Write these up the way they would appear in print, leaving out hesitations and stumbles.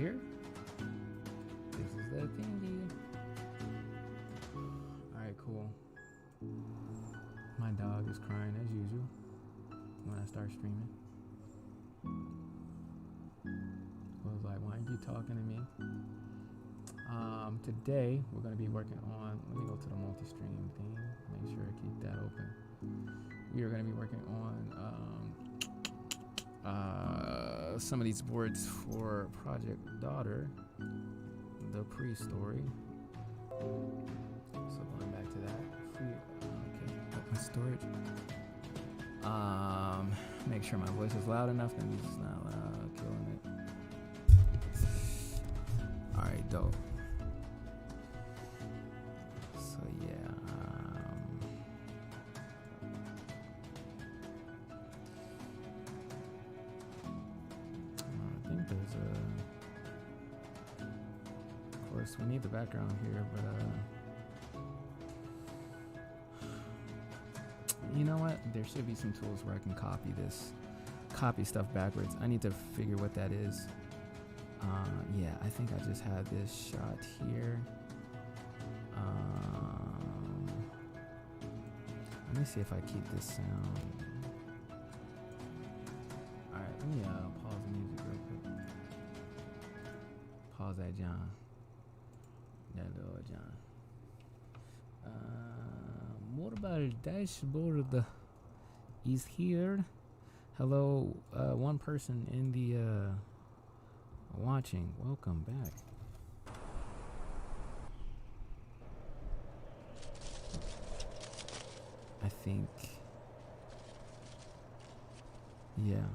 here. This is the thingy. Alright, cool. My dog is crying as usual when I start streaming. I was like, why aren't you talking to me? Today we're going to be working on, let me go to the multi-stream thing, make sure I keep that open. We are going to be working on some of these boards for Project Daughter, the pre-story. So going back to that, okay, open storage. Make sure my voice is loud enough, then it's not loud, killing it. Alright, dope. So yeah, I think there's of course we need the background here, but you know what? There should be some tools where I can copy stuff backwards. I need to figure what that is. Yeah, I think I just had this shot here. Let me see if I keep this sound. Alright, let me pause the music real quick. Pause that John. That little John. Mobile dashboard is here. Hello, one person in the watching. Welcome back. I think, yeah.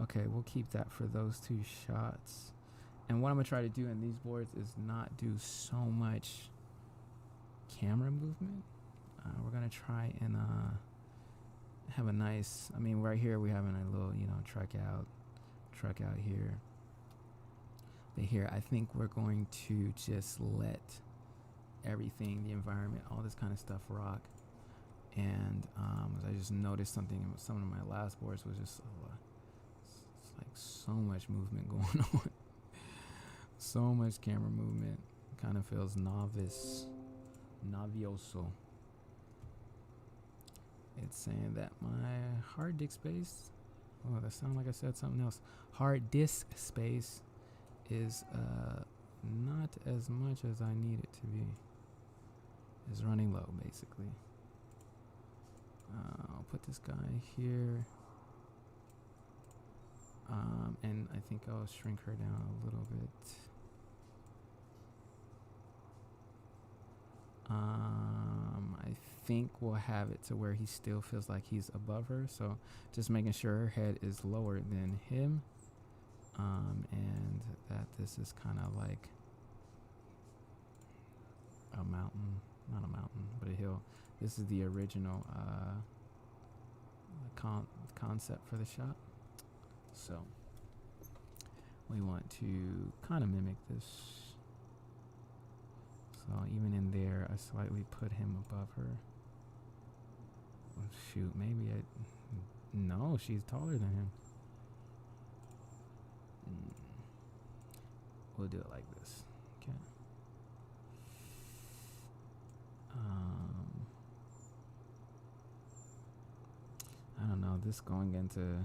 Okay, we'll keep that for those two shots. And what I'm gonna try to do in these boards is not do so much camera movement. We're gonna try and have a nice, I mean, right here we're having a little, you know, truck out here. But here, I think we're going to just let everything, the environment, all this kind of stuff rock. And I just noticed something in some of my last boards was just it's like so much movement going on. So much camera movement. Kind of feels novioso. It's saying that my hard disk space, oh, that sounded like I said something else. Hard disk space is not as much as I need it to be. It's running low, basically. I'll put this guy here. And I think I'll shrink her down a little bit. I think we'll have it to where he still feels like he's above her. So just making sure her head is lower than him. And that this is kind of like a mountain, not a mountain, but a hill. This is the original concept for the shot. So we want to kind of mimic this. So even in there, I slightly put him above her. Oh, shoot, maybe no, she's taller than him. We'll do it like this. Okay. I don't know, this going into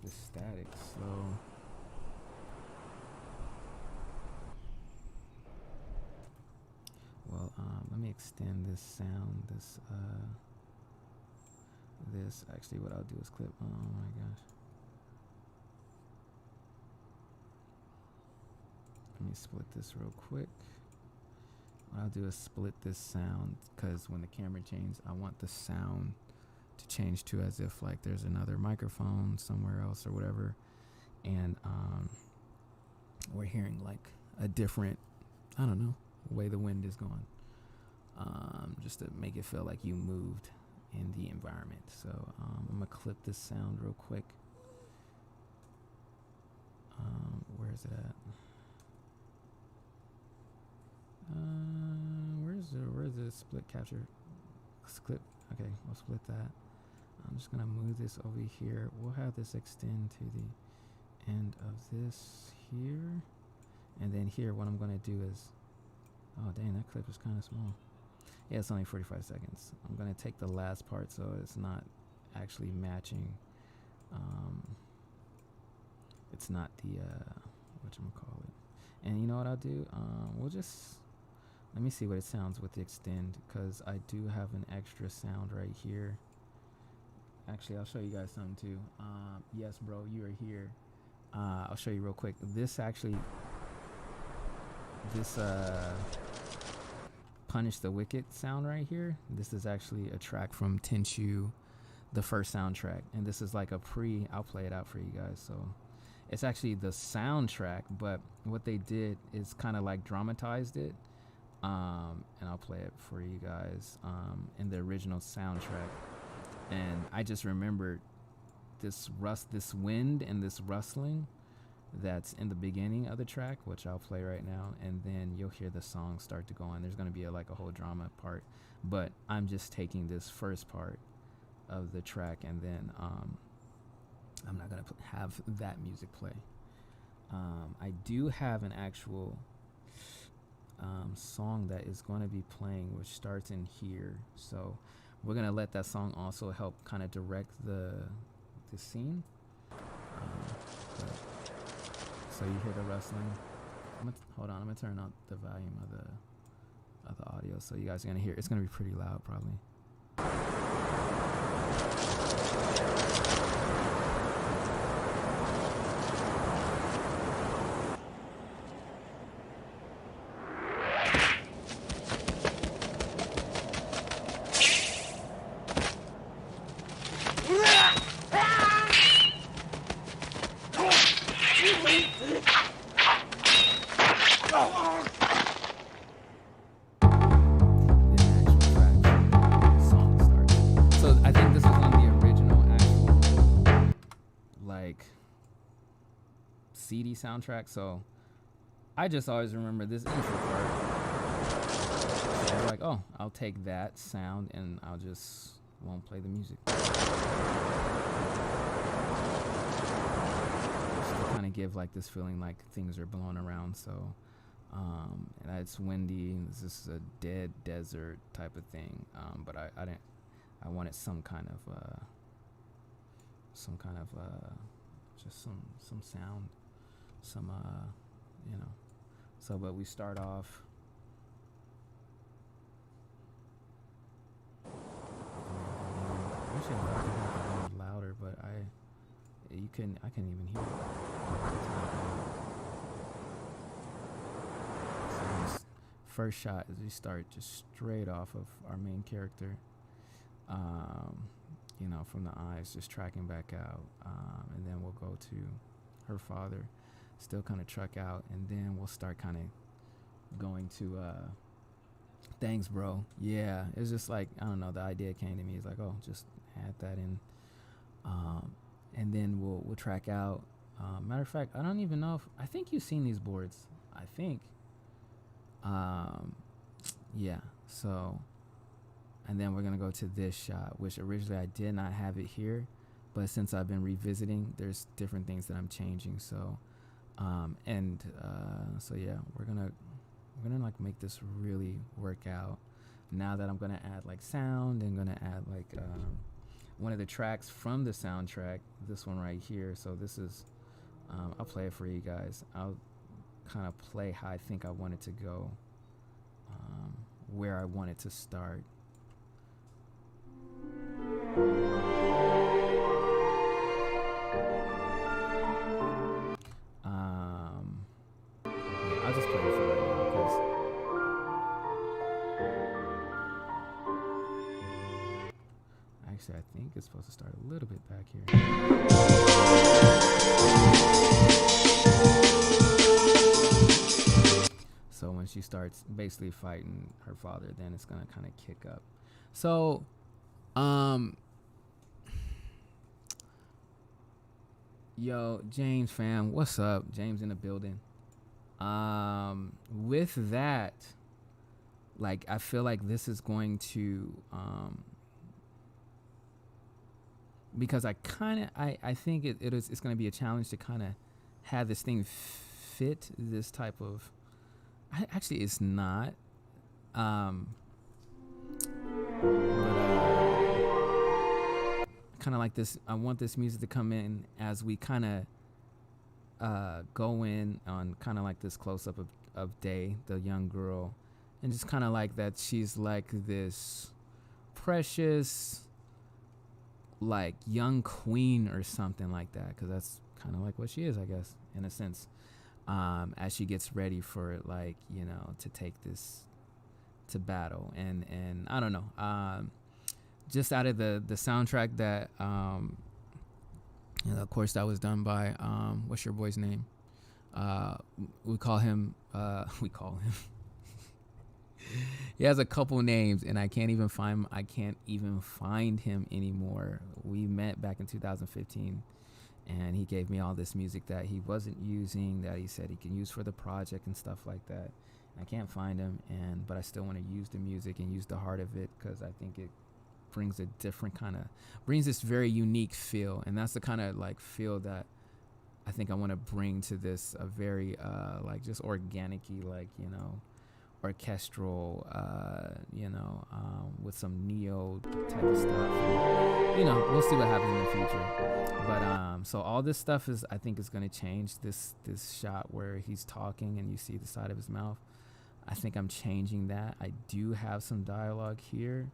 the static slow. Well, let me extend this sound, this actually what I'll do is clip, oh my gosh. Let me split this real quick. What I'll do is split this sound, because when the camera changes, I want the sound to change to as if like there's another microphone somewhere else or whatever. And we're hearing like a different, I don't know, way the wind is going. Just to make it feel like you moved in the environment. So I'm gonna clip this sound real quick. Where is it at? Where's the split capture? Clip. Okay, we'll split that. I'm just gonna move this over here. We'll have this extend to the end of this here. And then here, what I'm going to do is, oh, dang, that clip is kind of small. Yeah, it's only 45 seconds. I'm going to take the last part so it's not actually matching. It's not the, whatchamacallit. And you know what I'll do? We'll just, let me see what it sounds with the extend, because I do have an extra sound right here. Actually, I'll show you guys something too. Yes, bro, you are here. I'll show you real quick. This actually, this Punish the Wicked sound right here. This is actually a track from Tenchu, the first soundtrack. And this is like a I'll play it out for you guys. So it's actually the soundtrack, but what they did is kind of like dramatized it. And I'll play it for you guys in the original soundtrack. And I just remembered this wind and this rustling that's in the beginning of the track, which I'll play right now, and then you'll hear the song start to go on. There's going to be like a whole drama part, but I'm just taking this first part of the track, and then I'm not going to have that music play. I do have an actual song that is going to be playing, which starts in here, so we're going to let that song also help kind of direct the scene. So you hear the rustling. Hold on, I'm gonna turn up the volume of the audio so you guys are gonna hear. It's gonna be pretty loud probably. CD soundtrack, so I just always remember this intro part. So I was like, oh, I'll take that sound and I'll just won't play the music. Just to kind of give like this feeling like things are blowing around. So and it's windy. This is a dead desert type of thing. But I wanted some kind of just some sound. Some so but we start off I wish I could have it louder, but I couldn't even hear it. So this first shot is we start just straight off of our main character, from the eyes, just tracking back out, and then we'll go to her father, still kind of truck out, and then we'll start kind of going to thanks bro. Yeah, it's just like, I don't know, the idea came to me. It's like, oh, just add that in, and then we'll track out. Matter of fact, I don't even know if I think you've seen these boards. I think yeah, so and then we're gonna go to this shot, which originally I did not have it here, but since I've been revisiting, there's different things that I'm changing. So so yeah, we're gonna like make this really work out. Now that I'm gonna add like sound and gonna add like one of the tracks from the soundtrack, this one right here. So this is I'll play it for you guys. I'll kind of play how I think I want it to go, where I want it to start. I'll just play it for right now because actually I think it's supposed to start a little bit back here. So when she starts basically fighting her father, then it's gonna kind of kick up. So yo, James fam, what's up? James in the building. With that, like, I feel like this is going to because I think it's going to be a challenge to kind of had this thing fit this type of. Actually, it's not. Kind of like this. I want this music to come in as we kind of go in on kind of like this close up of Day, the young girl, and just kind of like that she's like this precious, like young queen or something like that, because that's kind of like what she is, I guess, in a sense. As she gets ready for, like, you know, to take this to battle, and I don't know. Just out of the soundtrack that, you know, of course, that was done by what's your boy's name? We call him. He has a couple names, and I can't even find him anymore. We met back in 2015, and he gave me all this music that he wasn't using, that he said he can use for the project and stuff like that. I can't find him, but I still want to use the music and use the heart of it, because I think it brings a different brings this very unique feel, and that's the kind of like feel that I think I want to bring to this, a very like just organic-y, like, you know, orchestral, you know, with some neo type of stuff. You know, we'll see what happens in the future. But so all this stuff is, I think, is going to change. This shot where he's talking and you see the side of his mouth, I think I'm changing that. I do have some dialogue here.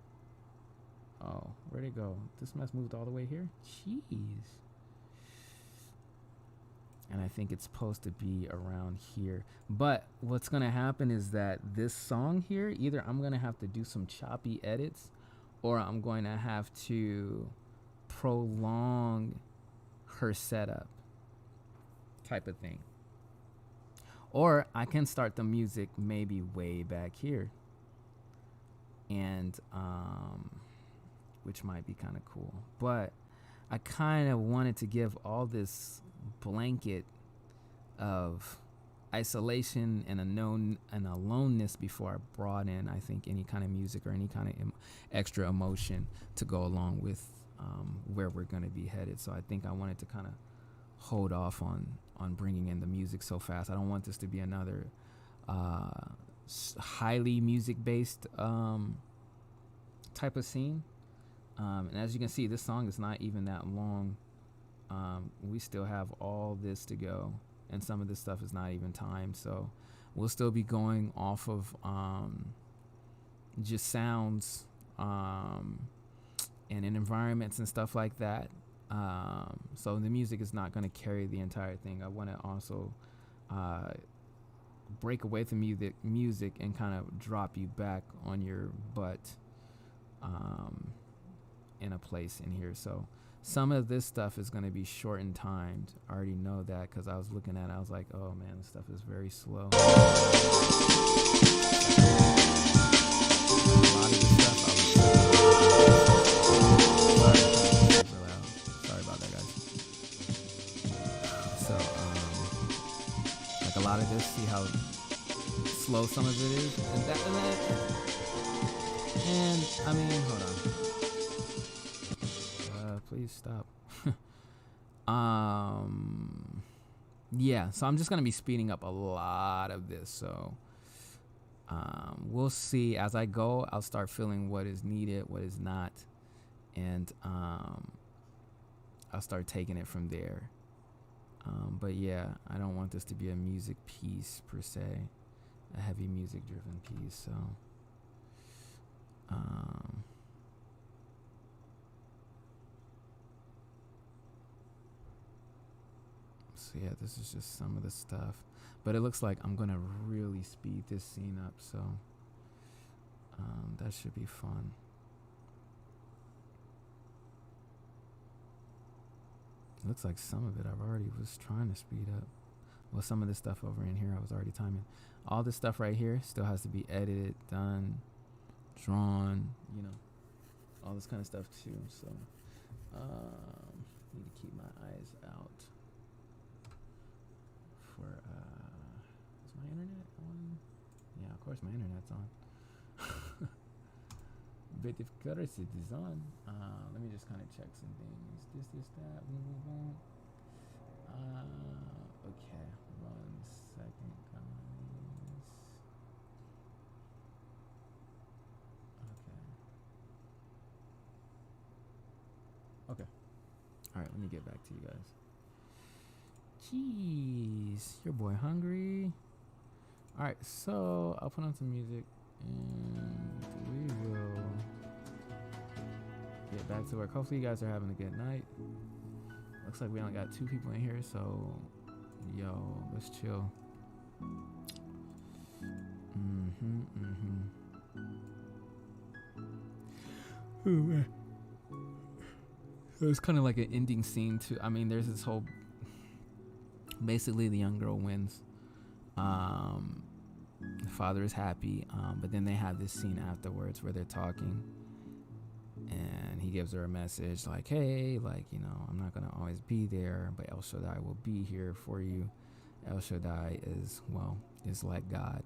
Oh, where'd it go? This mess moved all the way here? Jeez. And I think it's supposed to be around here. But what's going to happen is that this song here, either I'm going to have to do some choppy edits, or I'm going to have to prolong her setup type of thing. Or I can start the music maybe way back here. And, which might be kind of cool. But I kind of wanted to give all this blanket of isolation and aloneness before I brought in, I think, any kind of music or any kind of extra emotion to go along with where we're going to be headed. So I think I wanted to kind of hold off on bringing in the music so fast. I don't want this to be another highly music-based type of scene. And as you can see, this song is not even that long. We still have all this to go, and some of this stuff is not even timed, so we'll still be going off of just sounds and in environments and stuff like that. So the music is not going to carry the entire thing. I want to also break away from music and kind of drop you back on your butt in a place in here. So some of this stuff is going to be short and timed. I already know that, because I was looking at it. I was like, oh man, this stuff is very slow. A lot of this stuff sorry about that, guys. So like a lot of this, see how slow some of it is, and I mean, hold on. Please stop. Yeah, so I'm just going to be speeding up a lot of this. So we'll see as I go. I'll start feeling what is needed, what is not. And I'll start taking it from there. But yeah, I don't want this to be a music piece per se, a heavy music driven piece. So so yeah, this is just some of the stuff, but it looks like I'm gonna really speed this scene up, so that should be fun. It looks like some of it I've already was trying to speed up. Well, some of this stuff over in here I was already timing. All this stuff right here still has to be edited, done, drawn, you know, all this kind of stuff too. So need to keep my eyes out for is my internet on? Yeah, of course my internet's on. But if course it is on, let me just kind of check some things. This, that, boom, boom, boom. Okay, 1 second, guys. Okay. Okay. All right, let me get back to you guys. Jeez, your boy hungry. All right, so I'll put on some music and we will get back to work. Hopefully you guys are having a good night. Looks like we only got 2 people in here, so yo, let's chill. Oh, man. So it's kind of like an ending scene too. I mean, there's this whole, basically the young girl wins. The father is happy, but then they have this scene afterwards where they're talking, and he gives her a message like, hey, like, you know, I'm not gonna always be there, but El Shaddai will be here for you. El Shaddai is, well, is like God.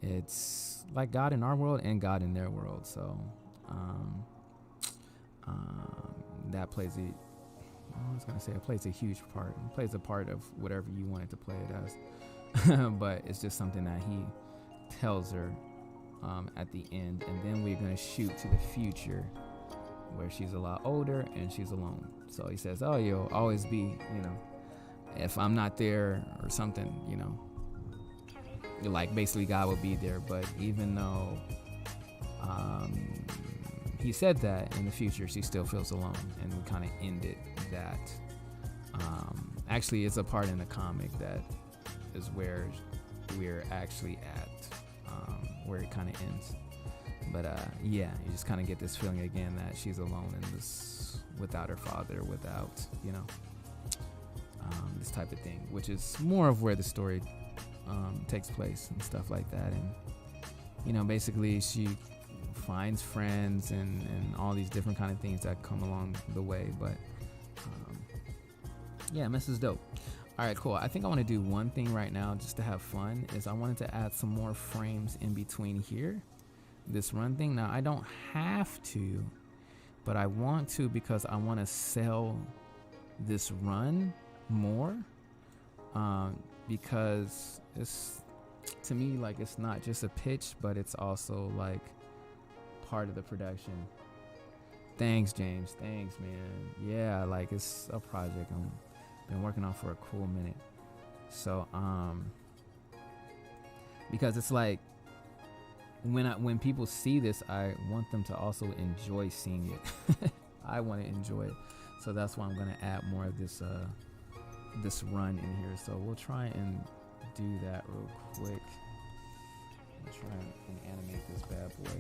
It's like God in our world and God in their world. So that plays it plays a huge part. It plays a part of whatever you want it to play it as. But it's just something that he tells her at the end, and then we're going to shoot to the future where she's a lot older and she's alone. So he says, oh, you'll always be, you know, if I'm not there or something, you know, like basically God will be there. But even though he said that, in the future she still feels alone, and we kind of ended that. Actually, it's a part in the comic that is where we're actually at, where it kind of ends. But yeah, you just kind of get this feeling again that she's alone in this, without her father, without, you know, this type of thing, which is more of where the story takes place and stuff like that. And, you know, basically she finds friends and all these different kind of things that come along the way. But yeah, Mess is dope. All right, cool. I think I want to do one thing right now just to have fun, is I wanted to add some more frames in between here, this run thing. Now, I don't have to, but I want to because I want to sell this run more, because it's, to me, like, it's not just a pitch, but it's also like part of the production. Thanks, James. Thanks, man. Yeah, like, it's a project I'm been working on for a cool minute. So because it's like when people see this, I want them to also enjoy seeing it. I want to enjoy it, so that's why I'm gonna add more of this this run in here. So we'll try and do that real quick. I'll try and animate this bad boy.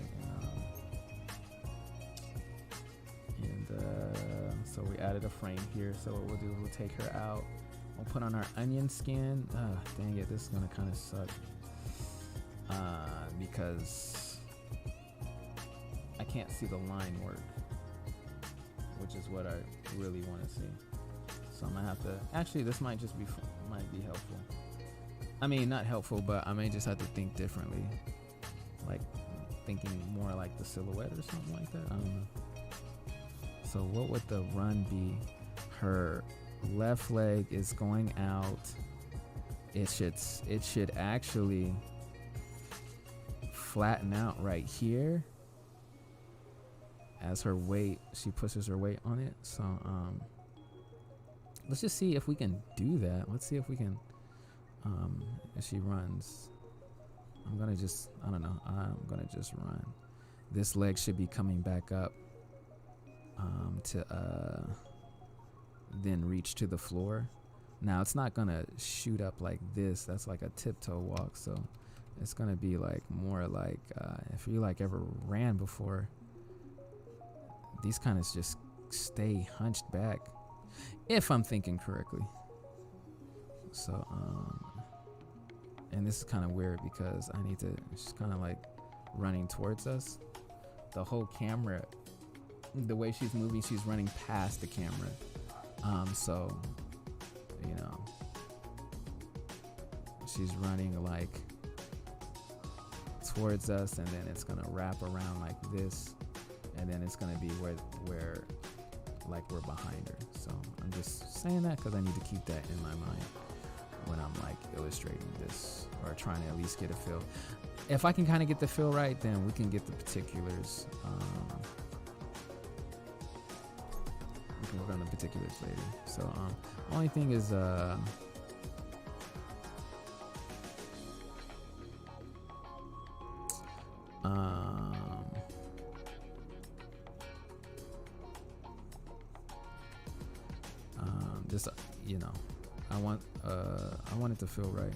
So we added a frame here. So what we'll do is we'll take her out. We'll put on our onion skin. Dang it, this is gonna kind of suck because I can't see the line work, which is what I really want to see. So I'm gonna have to. Actually, this might just be helpful. I mean, not helpful, but I may just have to think differently, like thinking more like the silhouette or something like that. I don't know. So what would the run be? Her left leg is going out. It should actually flatten out right here as her weight, she pushes her weight on it. So let's just see if we can do that. Let's see if we can as she runs. I'm gonna just run. This leg should be coming back up to then reach to the floor. Now it's not gonna shoot up like this. That's like a tiptoe walk. So it's gonna be like more like if you like ever ran before, these kind of just stay hunched back, if I'm thinking correctly. So and this is kind of weird because I need to, she's kind of like running towards us. The whole camera, the way she's moving, she's running past the camera. So, you know, she's running like towards us, and then it's gonna wrap around like this, and then it's gonna be where like we're behind her. So I'm just saying that because I need to keep that in my mind. when I'm like illustrating this or trying to at least get a feel. If I can kind of get the feel right, then we can get the particulars. We can work on the particulars later. So only thing is just you know, I want it to feel right.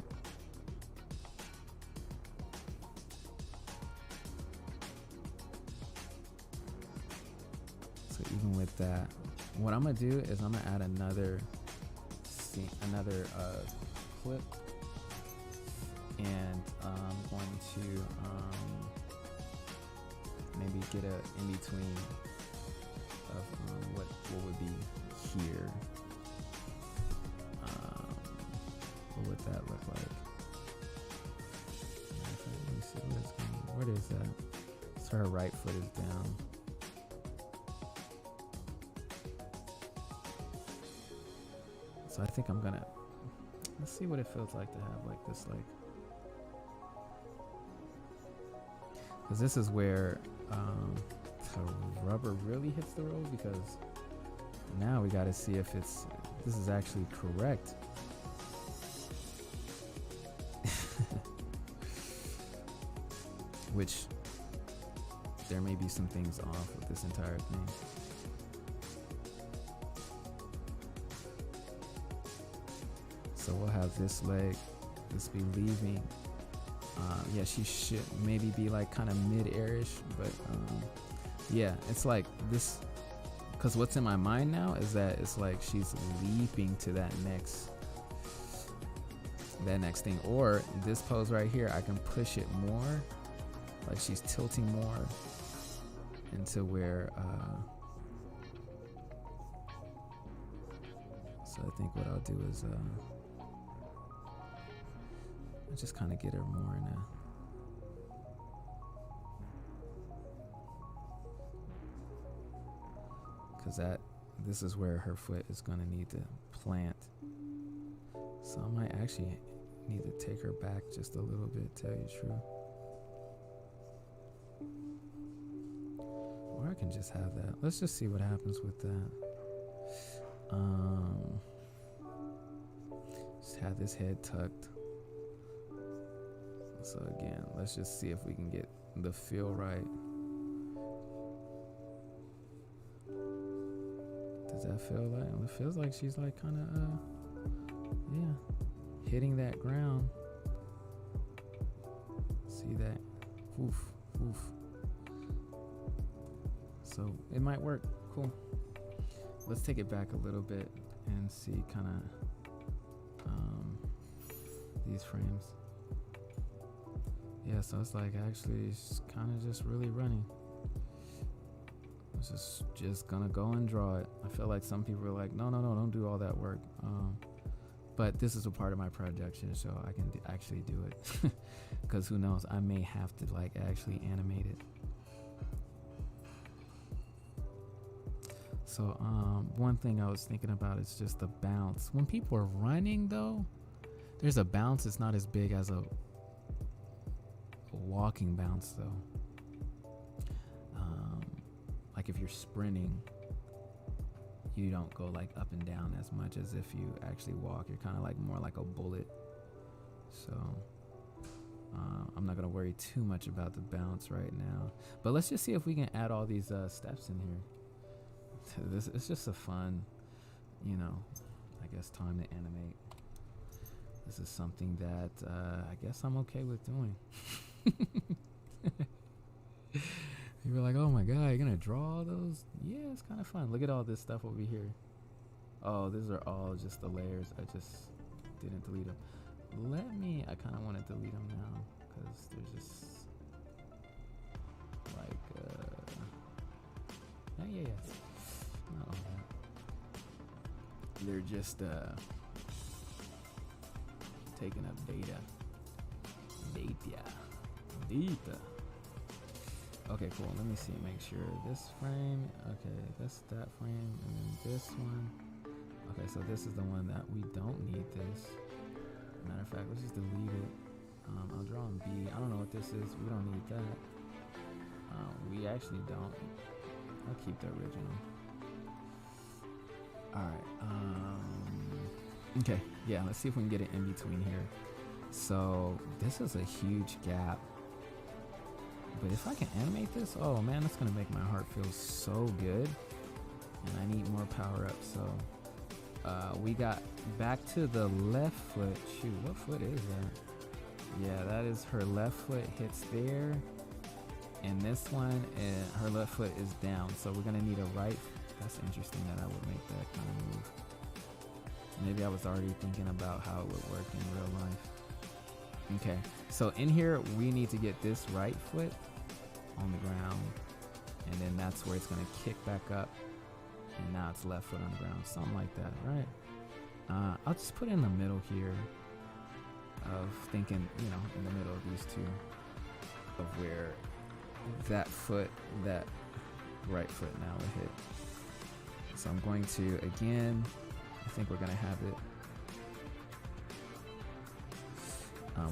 So even with that, what I'm gonna do is I'm gonna add another scene, another clip, and I'm going to maybe get a in between of what would be here. What would that look like? Let me see what it's going. What is that? So her right foot is down. So I think I'm gonna, let's see what it feels like to have like this, like, because this is where the rubber really hits the road, because now we got to see if this is actually correct. Which there may be some things off with this entire thing. So we'll have this leg, this be leaving. Yeah, she should maybe be like kind of mid-airish, but yeah, it's like this, because what's in my mind now is that it's like she's leaping to that next thing. Or this pose right here, I can push it more, like she's tilting more into where so I think what I'll do is I just kind of get her more in a, because this is where her foot is going to need to plant. So I might actually need to take her back just a little bit, tell you the truth. Or I can just have that. Let's just see what happens with that. Just have this head tucked. So again, let's just see if we can get the feel right. Does that feel like? It feels like she's like kind of yeah, hitting that ground. See that? Woof, woof. So it might work. Cool. Let's take it back a little bit and see kind of these frames. Yeah, so it's like actually it's kind of just really running. It's just gonna go and draw it. I feel like some people are like, no, don't do all that work. But this is a part of my projection, so I can actually do it. Because who knows, I may have to like actually animate it. So one thing I was thinking about is just the bounce. When people are running though, there's a bounce. It's not as big as a walking bounce though. Like if you're sprinting, you don't go like up and down as much as if you actually walk. You're kind of like more like a bullet. So I'm not gonna worry too much about the bounce right now, but let's just see if we can add all these steps in here. This it's just a fun, you know, I guess time to animate. This is something that I guess I'm okay with doing. You were like, oh my god, you're gonna draw all those? Yeah, it's kind of fun. Look at all this stuff over here. Oh, these are all just the layers. I just didn't delete them. I kind of want to delete them now because they're just like yeah, not all that. They're just taking up data. Okay, cool. Let me see. Make sure this frame. Okay, that's that frame, and then this one. Okay, so this is the one that we don't need this. Matter of fact, let's just delete it. I'll draw on B. I don't know what this is. We don't need that. We actually don't. I'll keep the original. Alright. Okay. Yeah, let's see if we can get it in between here. So, this is a huge gap. But if I can animate this, oh man, that's going to make my heart feel so good. And I need more power up. So, we got back to the left foot. Shoot, what foot is that? Yeah, that is her left foot hits there. And this one, her left foot is down. So we're going to need a right. That's interesting that I would make that kind of move. Maybe I was already thinking about how it would work in real life. Okay, so in here, we need to get this right foot on the ground. And then that's where it's going to kick back up. And now it's left foot on the ground. Something like that, right? I'll just put it in the middle here of thinking, you know, in the middle of these two. Of where that foot, that right foot now will hit. So I'm going to, again, I think we're going to have it,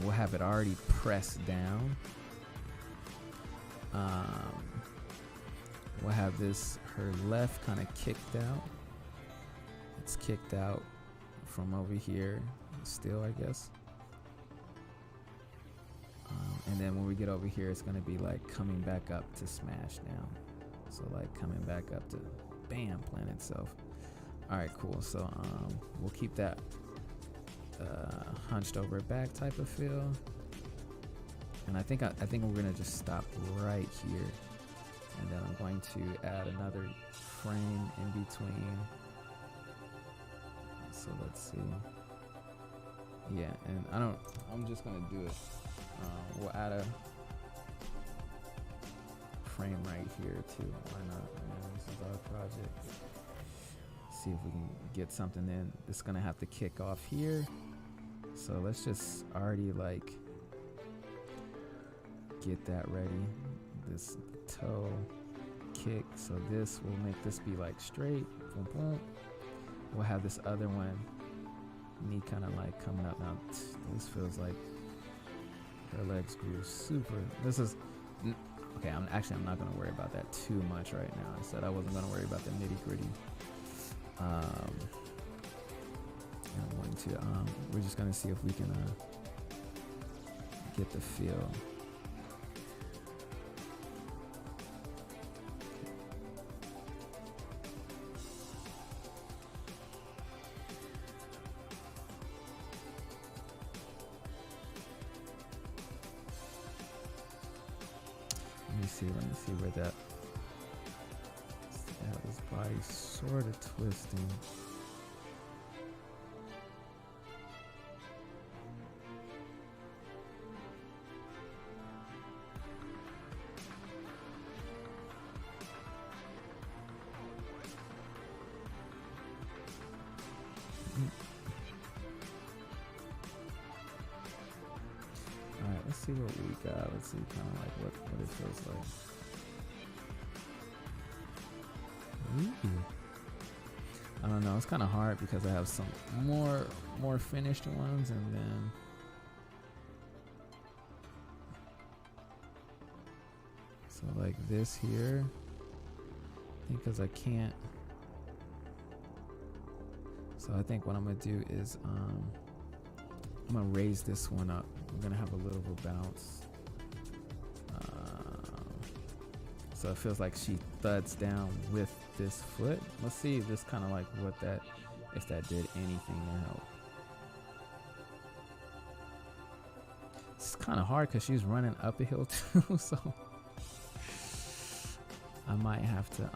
we'll have it already pressed down. We'll have this, her left kind of kicked out. It's kicked out from over here still, I guess. And then when we get over here, it's going to be like coming back up to smash down. So like coming back up to bam, plant itself. All right, cool. So we'll keep that hunched over back type of feel. And I think we're going to just stop right here. And then I'm going to add another frame in between. So let's see. Yeah, and I'm just going to do it. We'll add a frame right here too. Why not? Man, this is our project. See if we can get something in. It's gonna have to kick off here. So let's just already like get that ready. This toe kick. So this will make this be like straight. Boom, boom. We'll have this other one. Knee kind of like coming up now. This feels like her legs grew super. This is okay. I'm not gonna worry about that too much right now. I said I wasn't gonna worry about the nitty gritty. I'm going to. We're just gonna see if we can get the feel. Let me see where that. Yeah, this body's sort of twisting. Alright, let's see what we got. Let's see kind of like what it feels like. Ooh. I don't know, it's kind of hard because I have some more finished ones, and then so like this here, I think because I can't, so I think what I'm gonna do is I'm gonna raise this one up. I'm gonna have a little bit of bounce. So it feels like she thuds down with this foot. Let's see this kind of like what that, if that did anything to help. It's kind of hard because she's running up a hill too, so I might have to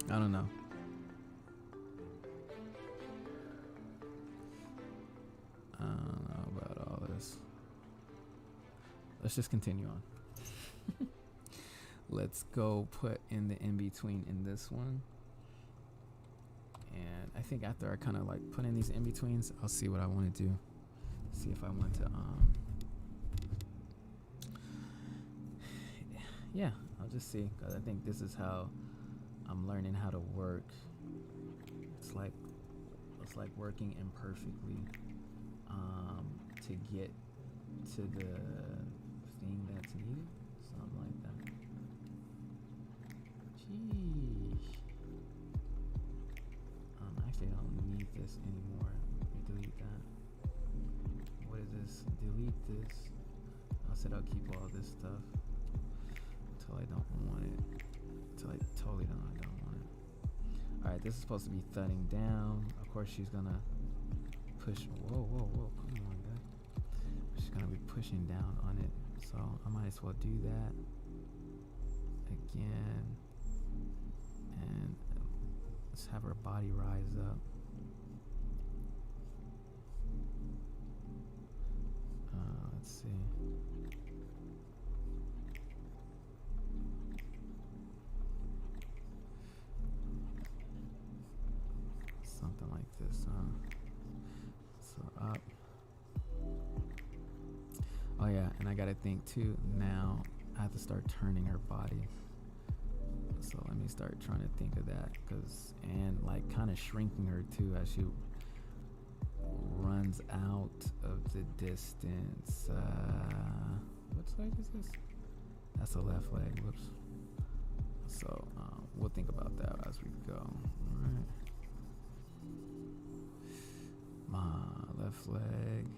I don't know. I don't know about all this. Let's just continue on. Let's go put in the in-between in this one. And I think after I kind of like put in these in-betweens, I'll see what I want to do. See if I want to, yeah, I'll just see, because I think this is how I'm learning how to work. It's like working imperfectly to get to the thing that's needed. Something like that. Jeez. Actually, I don't need this anymore. Let me delete that. What is this? Delete this. I said I'll keep all this stuff until I don't want it. Until I totally don't want it. Alright, this is supposed to be thudding down. Of course, she's gonna push. Whoa, come on, guy. She's gonna be pushing down on it. So I might as well do that again. And let's have her body rise up. Let's see. Something like this, so up. Oh yeah, and I gotta think too, now I have to start turning her body. So let me start trying to think of that, and like kind of shrinking her too as she runs out of the distance. What side is this? That's the left leg, whoops. So we'll think about that as we go. All right. My left leg.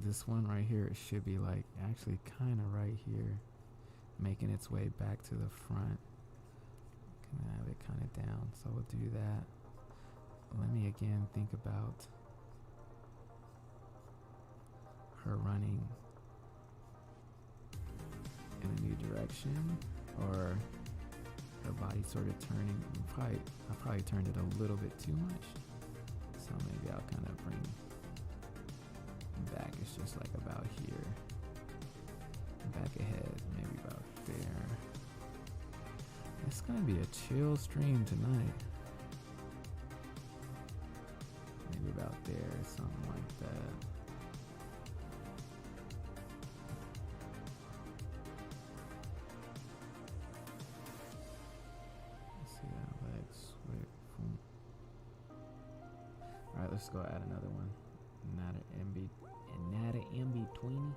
This one right here, it should be like actually kind of right here, making its way back to the front. Gonna have it kind of down, so we'll do that. Let me again think about her running in a new direction, or her body sort of turning. I probably turned it a little bit too much, so maybe I'll kind of bring back. It's just like about here, back ahead, maybe about there. It's gonna be a chill stream tonight. Maybe about there, something like that. Let's see that leg switch. All right, let's go add another one. Not an in-betweeny.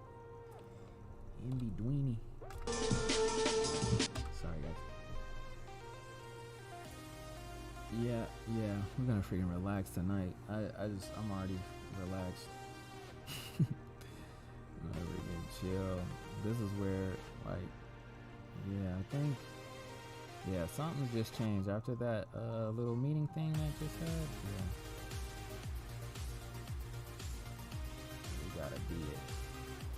Sorry, guys. Yeah, we're gonna freaking relax tonight. I'm already relaxed. Freaking chill. This is where, like, I think, something just changed after that little meeting thing I just had. Yeah. We gotta be it.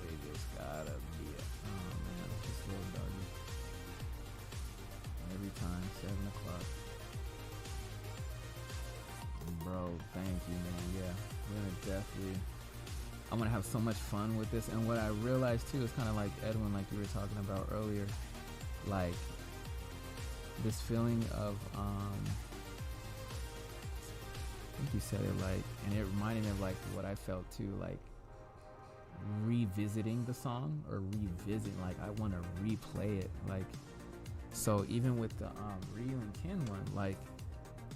We just gotta be it. Oh man, this little doggy. Every time, 7 o'clock. Bro, thank you, man. Yeah, I'm gonna have so much fun with this. And what I realized too is kind of like Edwin, like you were talking about earlier, like this feeling of I think you said it, like, and it reminded me of like what I felt too, like revisiting the song, or like I want to replay it. Like, so even with the Ryu and Ken one, like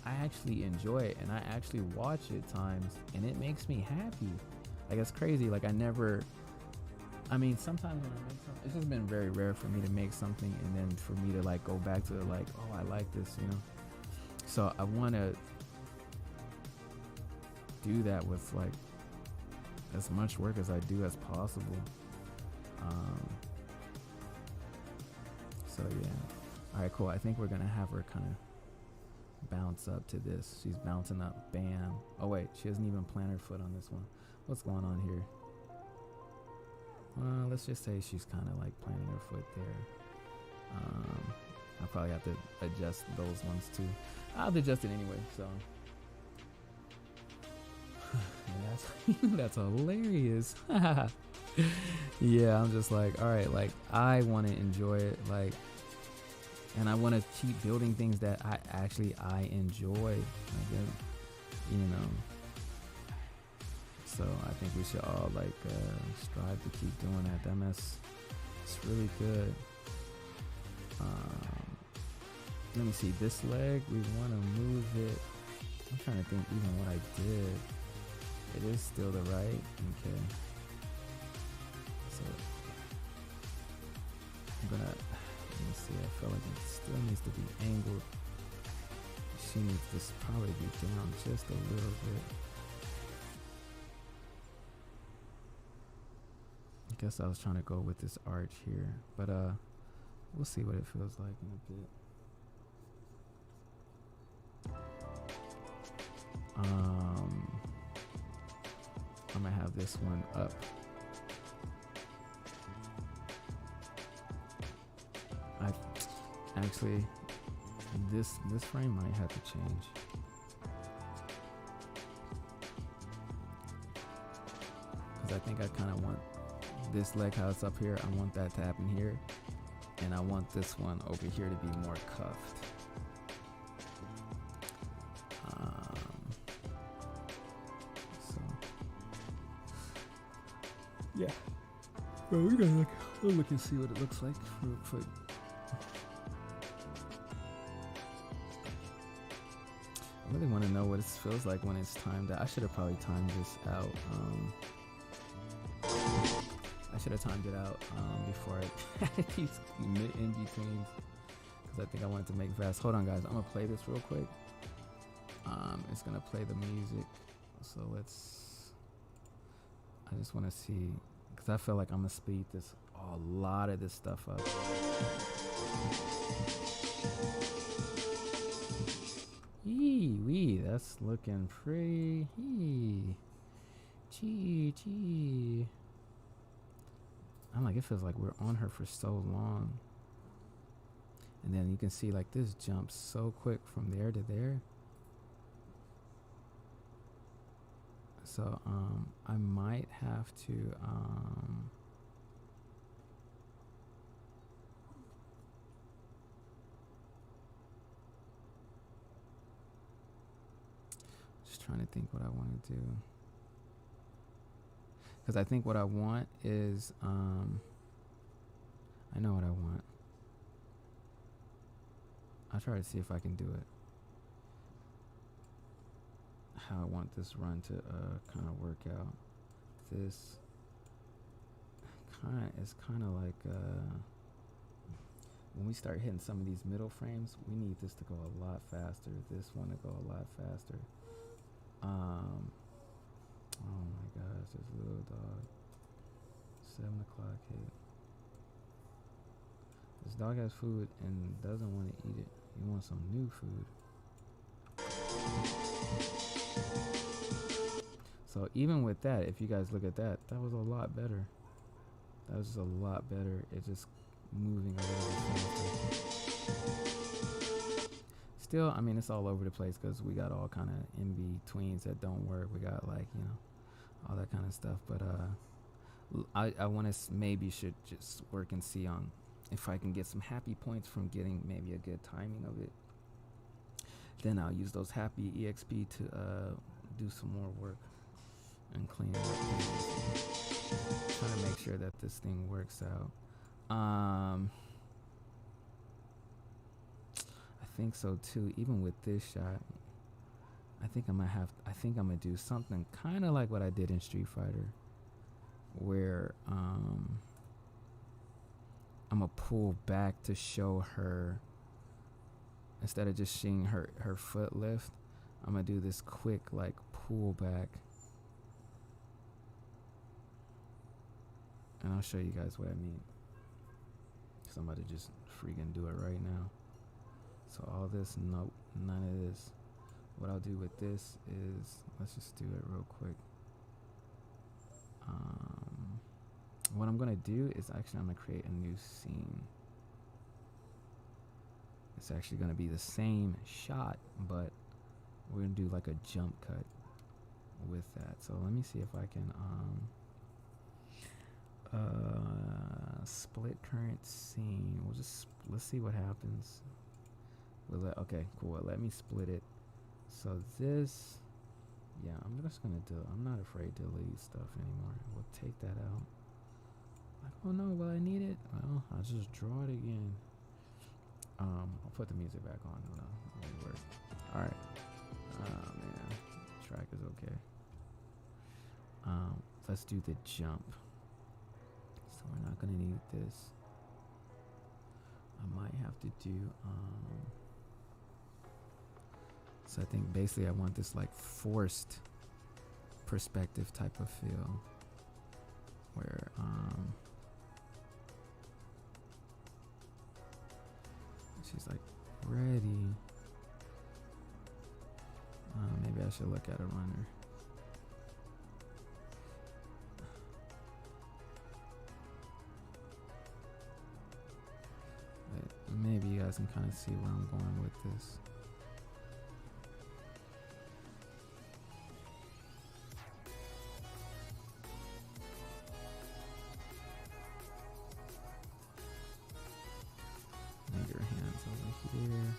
I actually enjoy it, and I actually watch it times, and it makes me happy. Like, it's crazy. Like, sometimes when I make something, it's just been very rare for me to make something and then for me to like go back to it, like, oh, I like this, So I want to do that with like as much work as I do as possible. So yeah. All right, cool. I think we're gonna have her kind of bounce up to this. She's bouncing up. Bam. Oh wait, she hasn't even planted her foot on this one. What's going on here? Let's just say she's kind of like planting her foot there. I'll probably have to adjust those ones too. I'll adjust it anyway, so. That's hilarious. Yeah, I'm just like, all right, like I want to enjoy it. Like, And I want to keep building things that I enjoy, like, you know. So I think we should all like strive to keep doing that. That mess, it's really good. Let me see, this leg, we want to move it. I'm trying to think even what I did. It is still the right, okay. So I'm gonna, let me see, I feel like it still needs to be angled. She needs to probably be down just a little bit. I guess I was trying to go with this arch here, but we'll see what it feels like in a bit. I'm gonna have this one up. Actually, this frame might have to change. Because I think I kind of want this leg house up here. I want that to happen here. And I want this one over here to be more cuffed. Yeah. Well, we're gonna look and see what it looks like real quick. I really want to know what it feels like when it's timed out. I should have probably timed this out. I should have timed it out before I had these in betweens, because I think I wanted to make fast. Hold on, guys. I'm gonna play this real quick. It's gonna play the music. So I just want to see, because I feel like I'm gonna speed a lot of this stuff up. Wee, that's looking pretty. Gee. I'm like, it feels like we're on her for so long. And then you can see like this jumps so quick from there to there. So I might have to just trying to think what I want to do, because I think what I want is I know what I want. I'll try to see if I can do it. How I want this run to kind of work out. This is kind of like when we start hitting some of these middle frames, we need this to go a lot faster. This one to go a lot faster. Oh my gosh, this little dog. 7 o'clock hit. This dog has food and doesn't want to eat it. He wants some new food. So even with that, if you guys look at that, that was a lot better. That was just a lot better. It's just moving a little bit faster. Still, I mean, it's all over the place because we got all kind of in-betweens that don't work. We got like, you know, all that kind of stuff. But I want to should just work and see on if I can get some happy points from getting maybe a good timing of it. Then I'll use those happy EXP to do some more work and clean it up. Trying to make sure that this thing works out. I think so too. Even with this shot, I think I'm gonna do something kind of like what I did in Street Fighter, where I'm gonna pull back to show her. Instead of just seeing her foot lift, I'm gonna do this quick like pull back. And I'll show you guys what I mean. So I'm about to just freaking do it right now. So all this, nope, none of this. What I'll do with this is, let's just do it real quick. What I'm gonna do is I'm gonna create a new scene. It's actually gonna be the same shot, but we're gonna do like a jump cut with that. So let me see if I can Split current scene. We'll just, let's see what happens. Okay, cool. Let me split it. So this, yeah, I'm just gonna do, I'm not afraid to delete stuff anymore. We'll take that out. I don't know, will I need it? Well, I'll just draw it again. I'll put the music back on. No, it won't work. Alright. Man. Track is okay. Let's do the jump. So we're not gonna need this. I might have to do, so I think basically I want this like forced perspective type of feel where, she's like ready. Maybe I should look at a runner. But maybe you guys can kind of see where I'm going with this. Maybe your hands over here.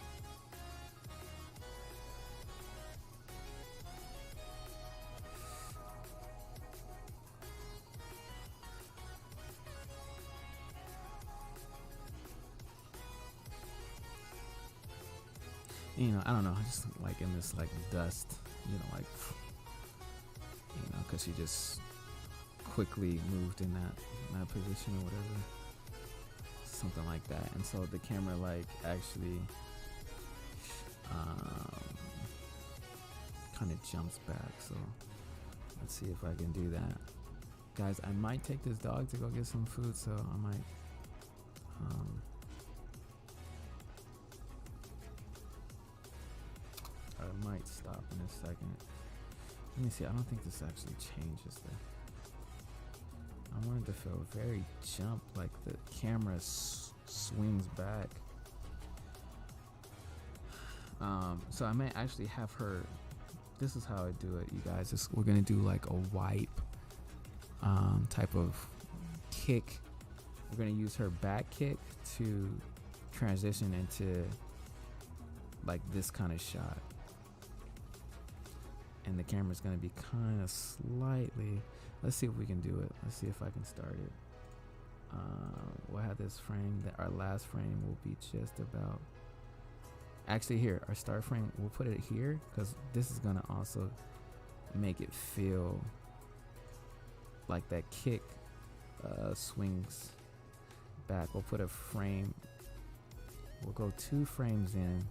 You know, I don't know, just like in this like dust, you know, like, you know, because she just quickly moved in that position or whatever, something like that. And so the camera like actually kind of jumps back. So let's see if I can do that, guys. I might take this dog to go get some food, so I might stop in a second. Let me see. I don't think this actually changes I want it to feel very jump, like the camera swings back. So I may actually have her, this is how I do it, you guys. We're gonna do like a wipe type of kick. We're gonna use her back kick to transition into like this kind of shot. And the camera's gonna be kind of slightly, let's see if we can do it. Let's see if I can start it. We'll have this frame, that our last frame will be just about, actually here, our start frame, we'll put it here because this is gonna also make it feel like that kick swings back. We'll put a frame, we'll go 2 frames in,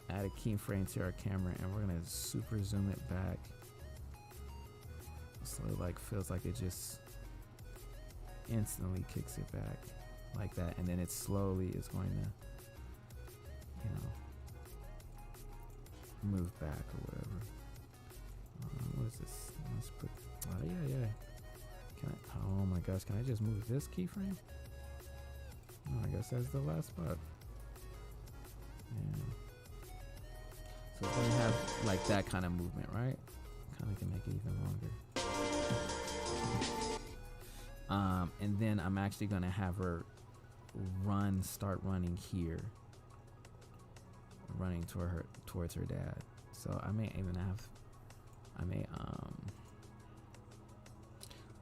add a keyframe to our camera, and we're gonna super zoom it back so it like feels like it just instantly kicks it back like that, and then it slowly is going to, you know, move back or whatever. What is this? Let's put, yeah. Can I, oh my gosh, can I just move this keyframe? Oh, I guess that's the last spot. Yeah. So we have like that kind of movement, right? Kind of can make it even longer. And then I'm actually gonna have her start running here, running towards her dad. So I may even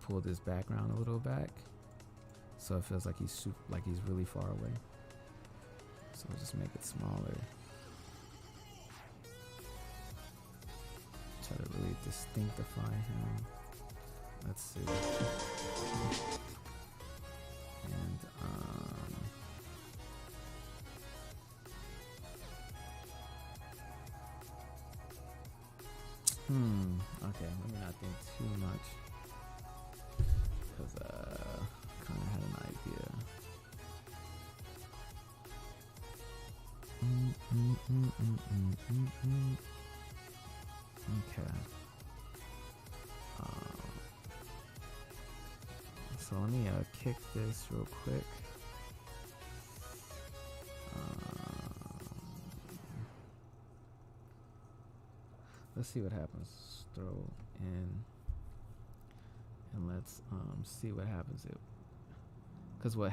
pull this background a little back, so it feels like he's really far away. So we'll just make it smaller. Try to really distinctify him. Let's see. And okay, let me not think too much, because kind of had an idea. Okay. So let me kick this real quick. Let's see what happens. Throw in, and let's see what happens. Because what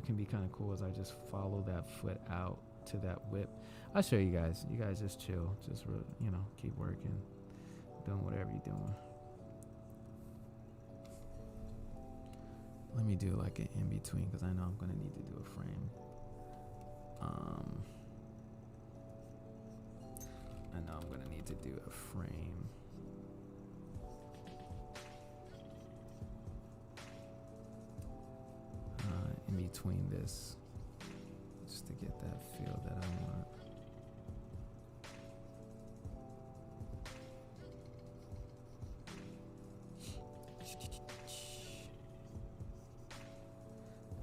can be kind of cool is I just follow that foot out to that whip. I'll show you guys. You guys just chill. Just keep working, doing whatever you're doing. Let me do like an in between because I know I'm gonna need to do a frame. I know I'm gonna need to do a frame. In between this, just to get that feel that I want.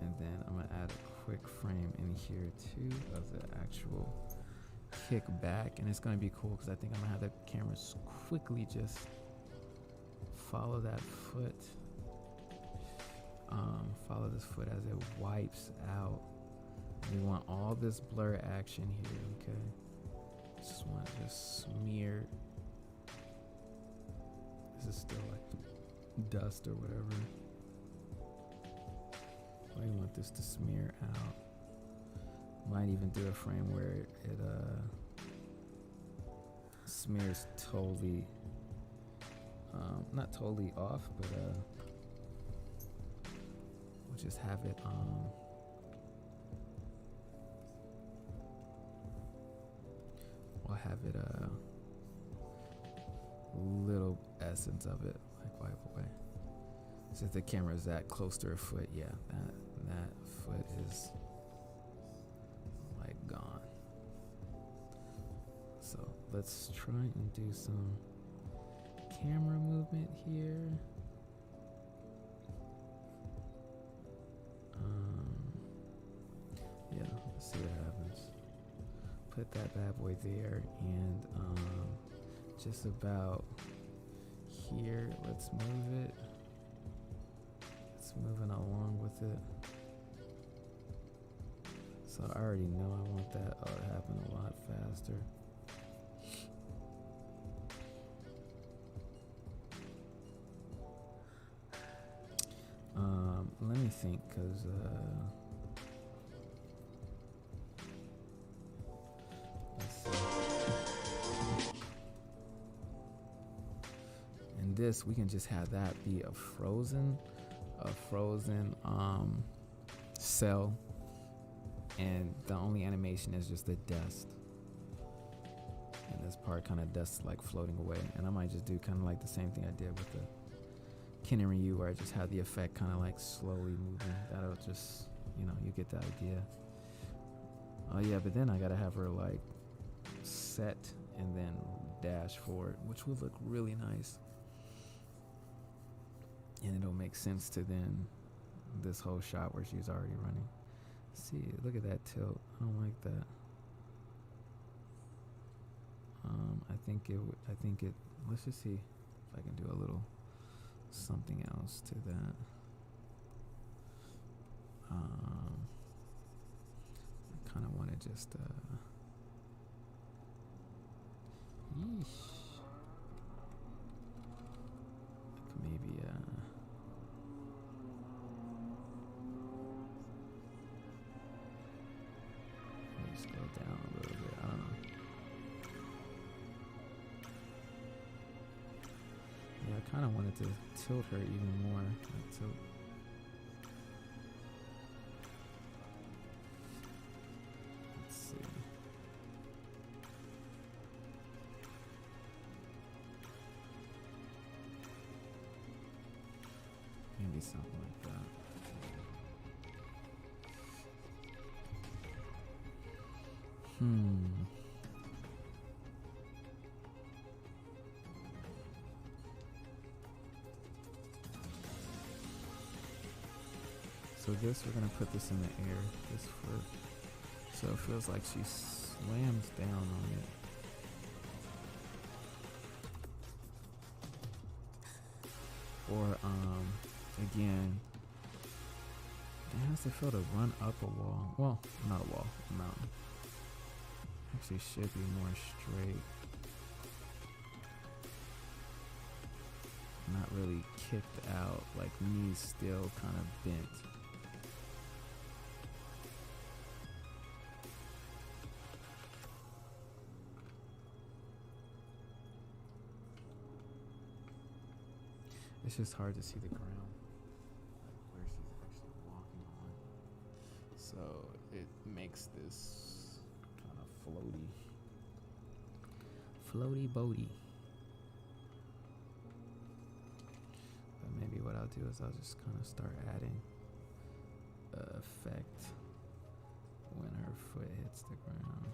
And then I'm gonna add a quick frame in here too of the actual kick back, and it's gonna be cool because I think I'm gonna have the cameras quickly just follow that foot. Follow this foot as it wipes out. We want all this blur action here, okay? Just want to just smear. This is still like dust or whatever. I want this to smear out. Might even do a frame where it smears totally, not totally off, but we'll just have it we'll have it little essence of it like wipe away. Since the camera is that close to her foot, yeah, that foot is like gone. So let's try and do some camera movement here. Yeah, let's see what happens. Put that bad boy there, and just about here, let's move it. It's moving along with it. So I already know I want that to happen a lot faster. Let me think, because let's see. And this, we can just have that be a frozen cell, and the only animation is just the dust. And this part kind of dust like floating away. And I might just do kind of like the same thing I did with the Ken and Ryu, where I just have the effect kind of like slowly moving. That'll just, you get the idea. Oh yeah, but then I gotta have her like set and then dash forward, which would look really nice. And it'll make sense to then this whole shot where she's already running. See, look at that tilt. I don't like that. I think it, let's just see if I can do a little something else to that. I kind of want to just yeesh. Like maybe just go down a little bit. I don't know. Yeah, I kind of wanted to tilt her even more. Tilt. Let's see. Maybe something like that. So this, we're gonna put this in the air, this foot, so it feels like she slams down on it. Or again, it has to feel to run up a wall. Well, not a wall, a mountain. Actually, should be more straight. Not really fully kicked out, like knees still kind of bent. It's just hard to see the ground, like where she's actually walking on. So it makes this kind of floaty boaty. But maybe what I'll do is I'll just kind of start adding effect when her foot hits the ground.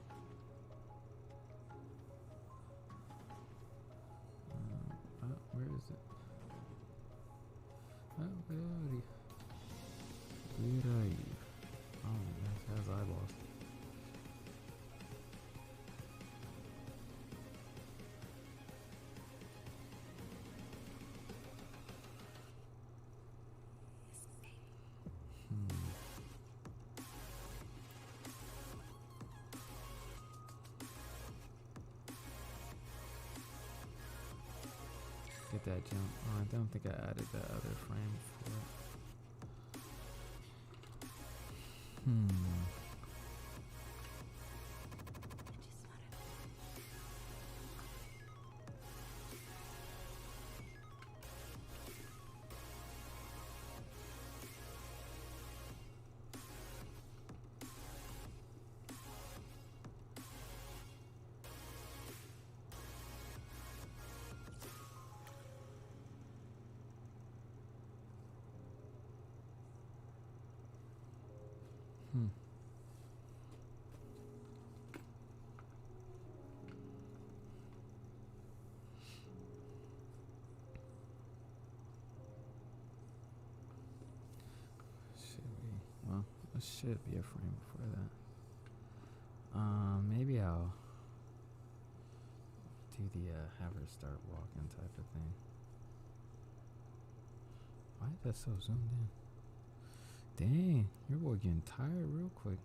Where is it? Oh, where are you? Where are you? Oh, that has eyeballs. Get that jump. Oh, I don't think I added that other frame for it. Should be a frame before that. Maybe I'll do the have her start walking type of thing. Why is that so zoomed in? Dang, your boy getting tired real quick.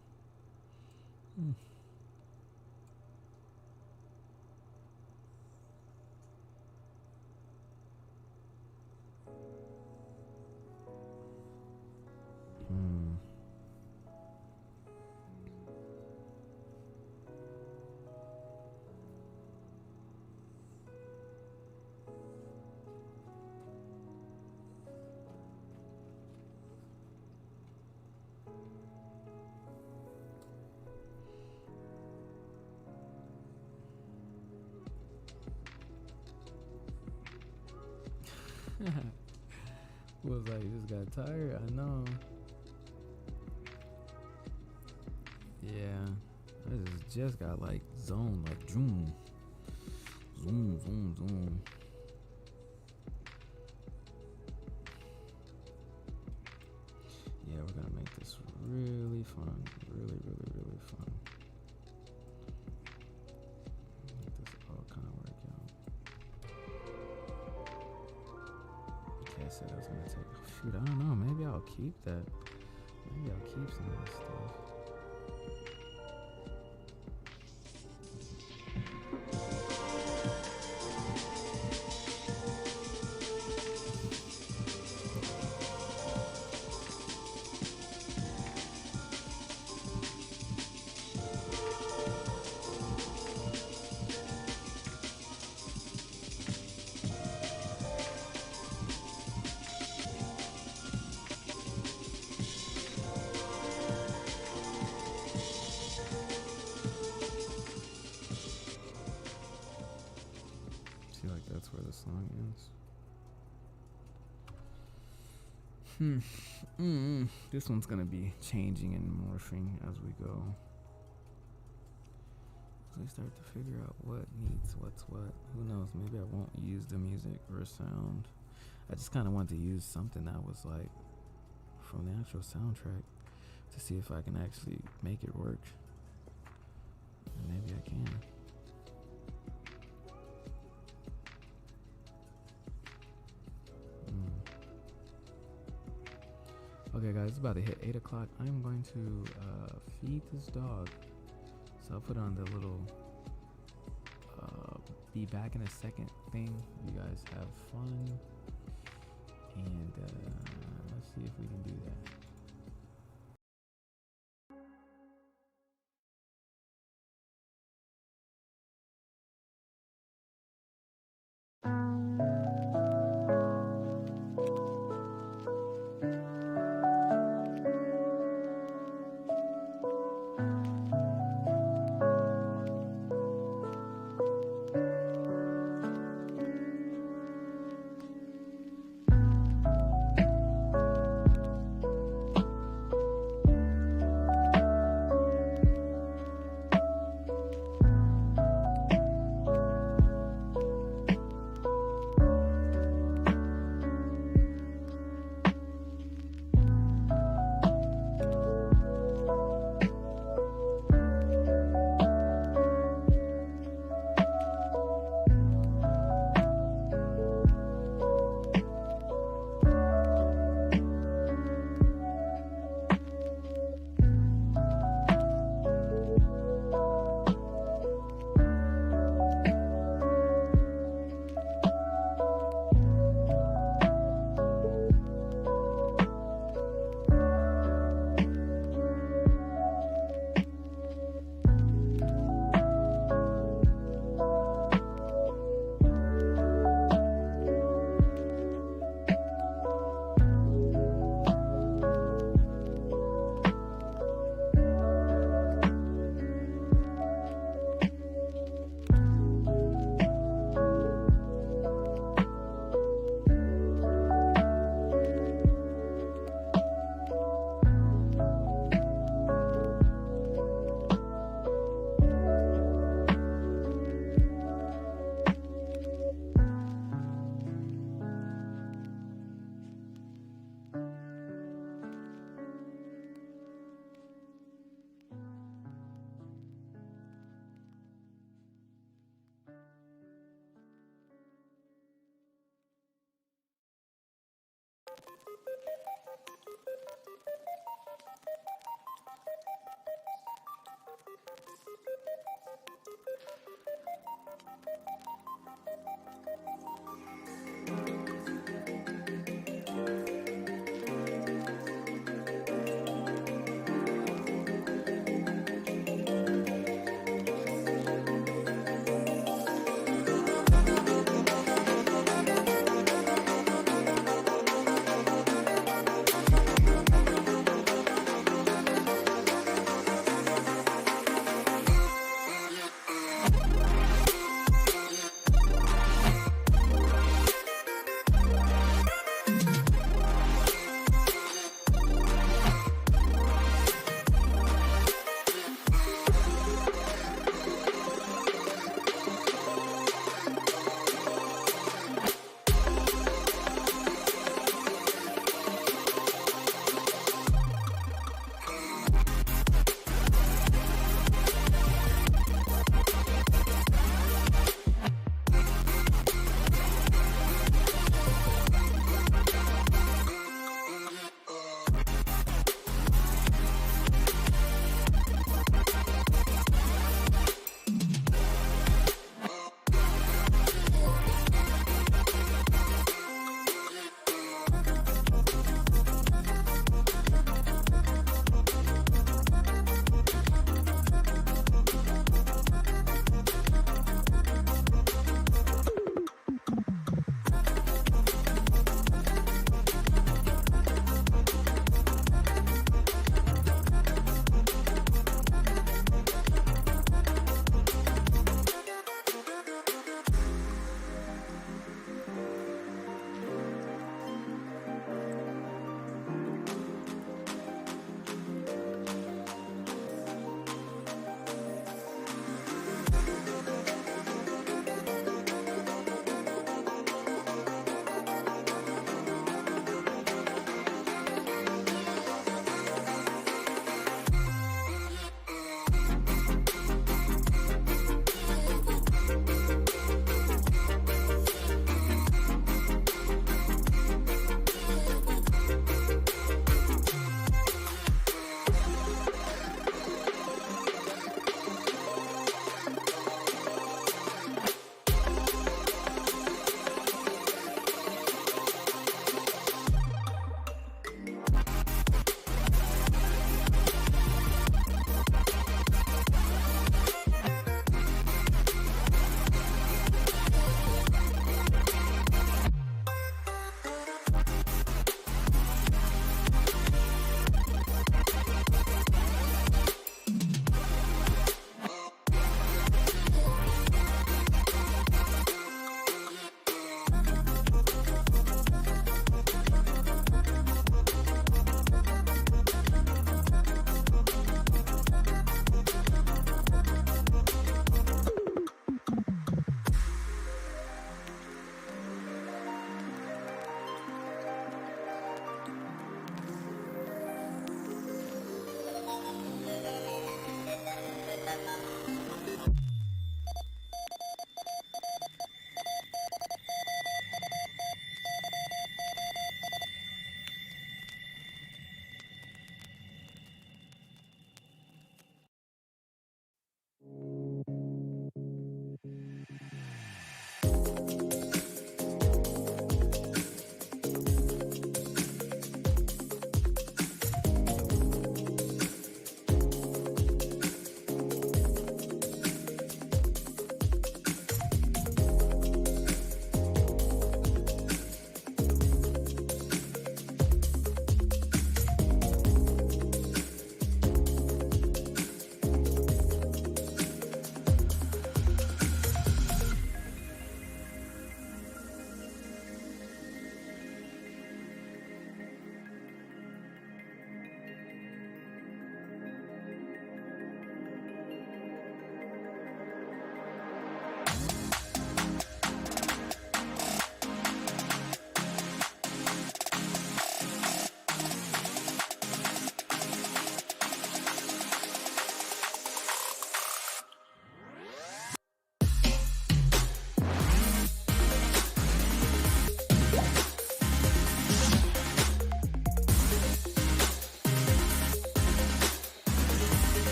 Was like, you just got tired? I know. Yeah. I just got like zoned, like zoom. Zoom, zoom, zoom. Yeah, we're gonna make this really fun. Really, really, really fun. Make this all kind of work out. Okay, I said I was gonna take. Shoot, I don't know. Maybe I'll keep that. Maybe I'll keep some of this stuff. That's where the song ends. This one's gonna be changing and morphing as we go. As we start to figure out what needs what's what. Who knows? Maybe I won't use the music or sound. I just kind of want to use something that was like from the actual soundtrack to see if I can actually make it work. And maybe I can. Okay guys, it's about to hit 8 o'clock. I'm going to feed this dog. So I'll put on the little be back in a second thing. You guys have fun. And let's see if we can do that.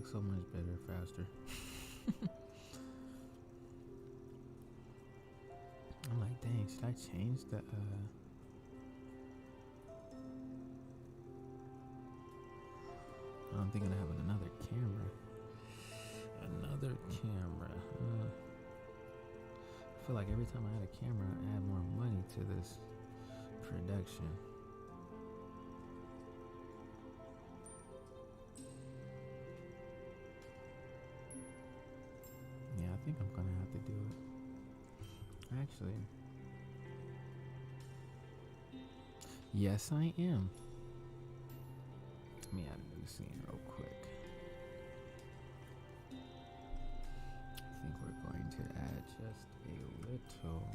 like so much better, faster. I'm like, dang, should I change the I'm thinking of having another camera. Another camera. I feel like every time I add a camera, I add more money to this production. Yeah, I think I'm gonna have to do it. Actually, yes, I am. Let me add a new scene real quick. I think we're going to add just a little.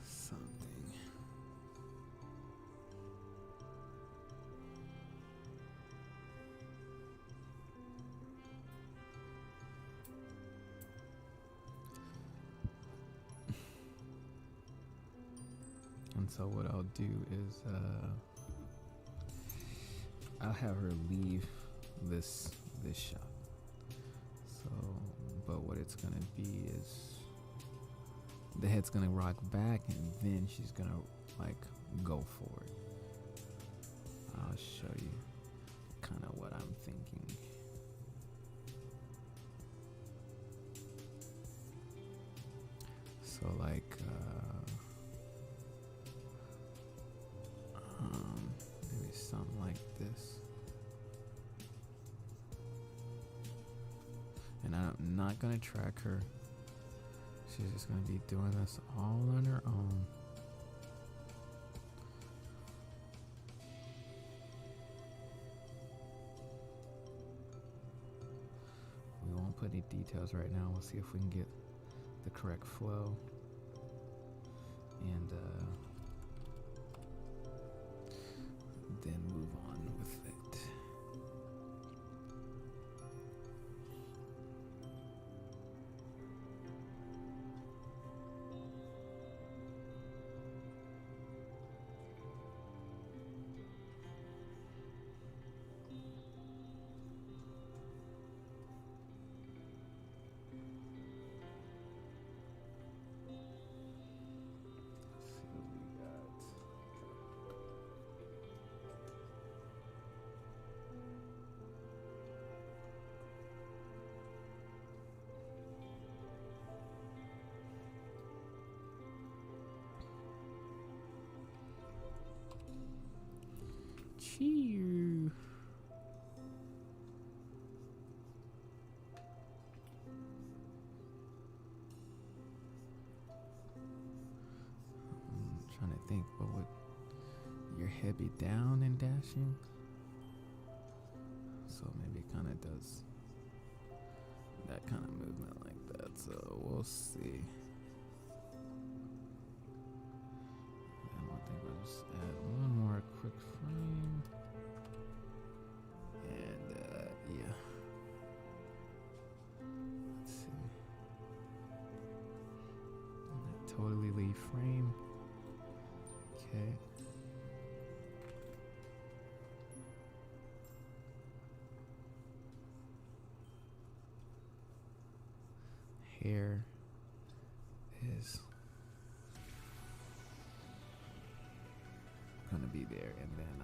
Something. And so what I'll do is I'll have her leave this shot. So, but what it's gonna be is the head's gonna rock back, and then she's gonna like go forward. I'll show you kind of what I'm thinking. So like maybe something like this. And I'm not gonna track her. She's just gonna be doing this all on her own. We won't put any details right now. We'll see if we can get the correct flow. And then move on with it. Cheer. I'm trying to think, what would your head be down and dashing? So maybe it kind of does that kind of movement like that. So we'll see. I think we'll just add one more quick frame. And yeah. Let's see. Totally leave frame. Okay. Hair is gonna be there, and then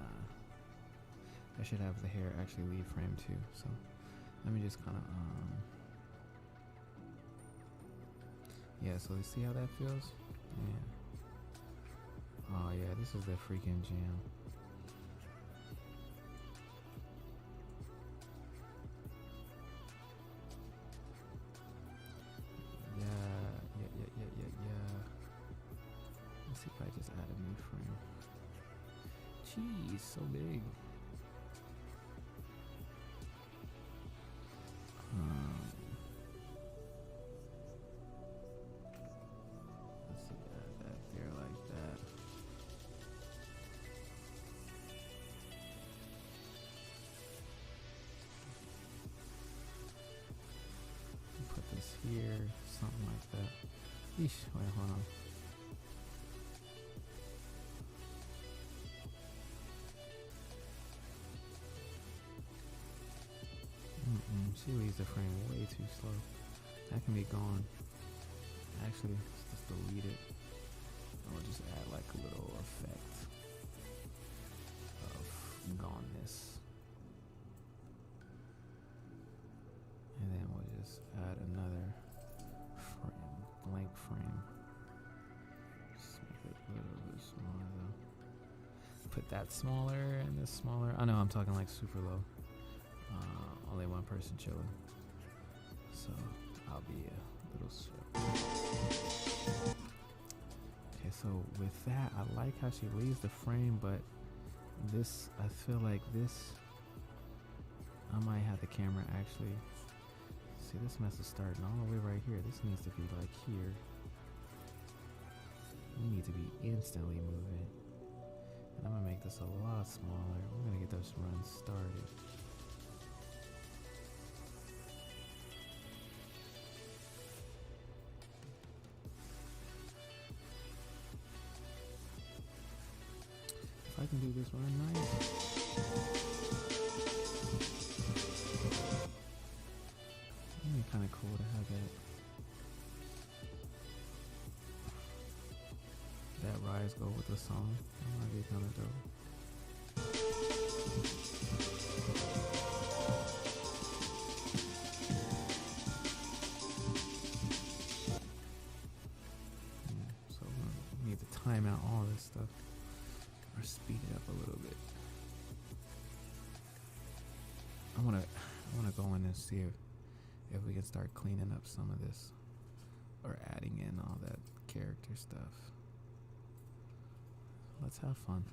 I should have the hair actually leave frame too. So let me just kind of yeah. So you see how that feels? Yeah. Oh yeah, this is the freaking jam. Jeez, so big. Let's see that there like that. Put this here, something like that. Eesh, wait, hold on. She leaves the frame way too slow. That can be gone. Actually, let's just delete it. I'll just add like a little effect of goneness. And then we'll just add another frame, blank frame. Just make it a little bit smaller though. Put that smaller and this smaller. I know I'm talking like super low. Only one person chilling, so I'll be a little slow. Okay, so with that, I like how she leaves the frame, but this, I feel like this, I might have the camera actually, see this mess is starting all the way right here. This needs to be like here. We need to be instantly moving. And I'm gonna make this a lot smaller. We're gonna get this run started. I can do this run nice. It'd be kind of cool to have that rise go with the song. That might be kind of dope. So we need to time out all this stuff. Or speed it up a little bit. I wanna go in and see if we can start cleaning up some of this, or adding in all that character stuff. Let's have fun.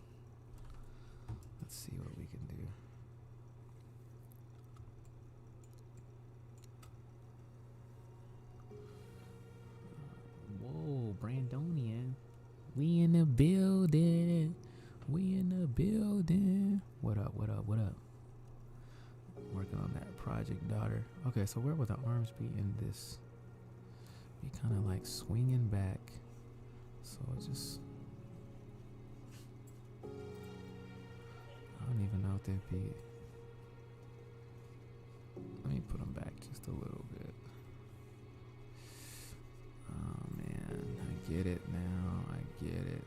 Let's see what we can do. Whoa, Brandonian, we in the building. We in the building. What up, what up, what up? Working on that project, daughter. Okay, so where would the arms be in this? Be kind of like swinging back. So just, I don't even know if they'd be. Let me put them back just a little bit. Oh man, I get it now. I get it.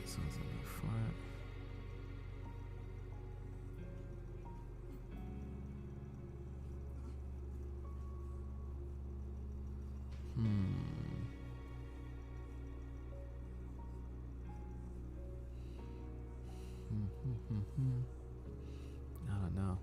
This one's in the front. I don't know.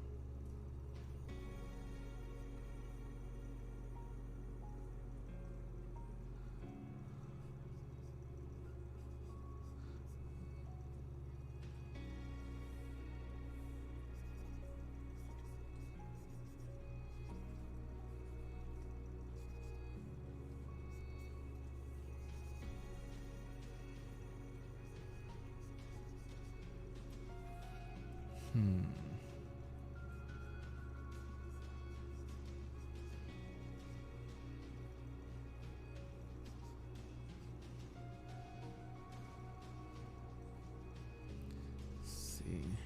See.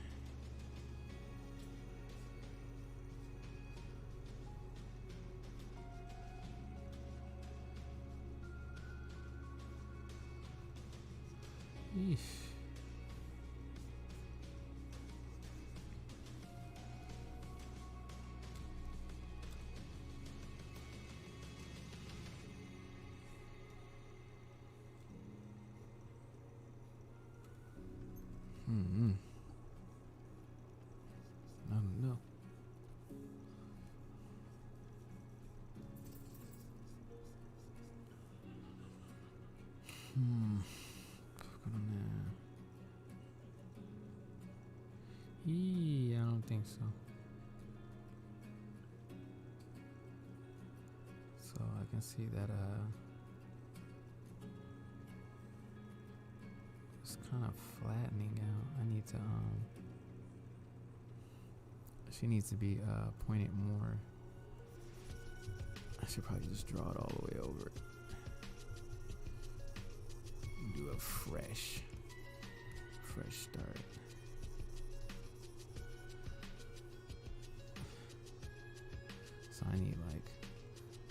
Eesh. I don't know. I don't think so. So I can see that it's kind of flattening out. I need to she needs to be pointed more. I should probably just draw it all the way over. Do a fresh start. So I need, like,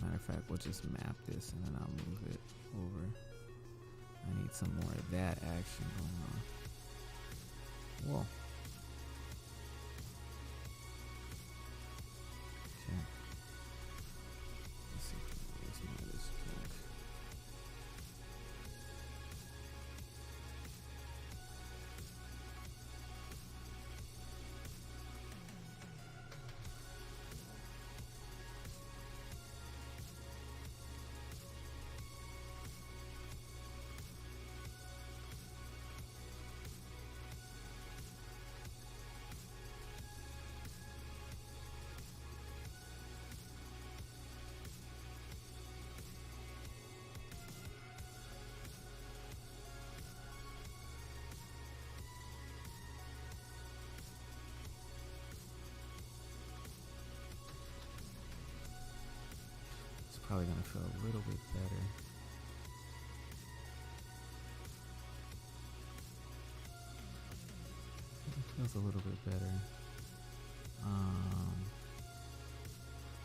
matter of fact, we'll just map this and then I'll move it over. I need some more of that action going on. Whoa. Okay. Let's see. Let's move this quick. Probably gonna feel a little bit better. It feels a little bit better.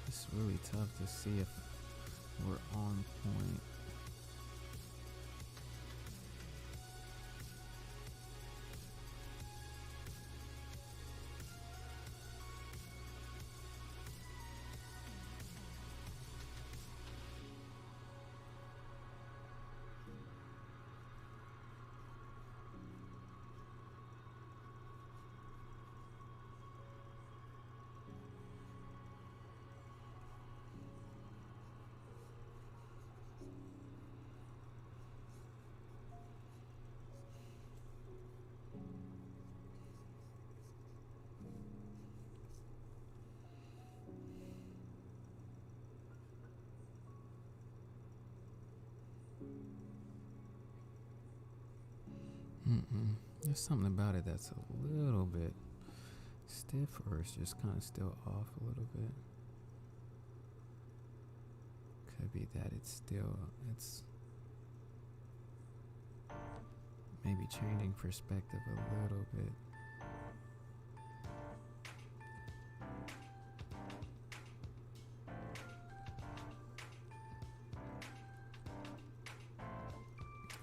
It's really tough to see if we're on point. There's something about it that's a little bit stiff, or it's just kind of still off a little bit. Could be that it's maybe changing perspective a little bit.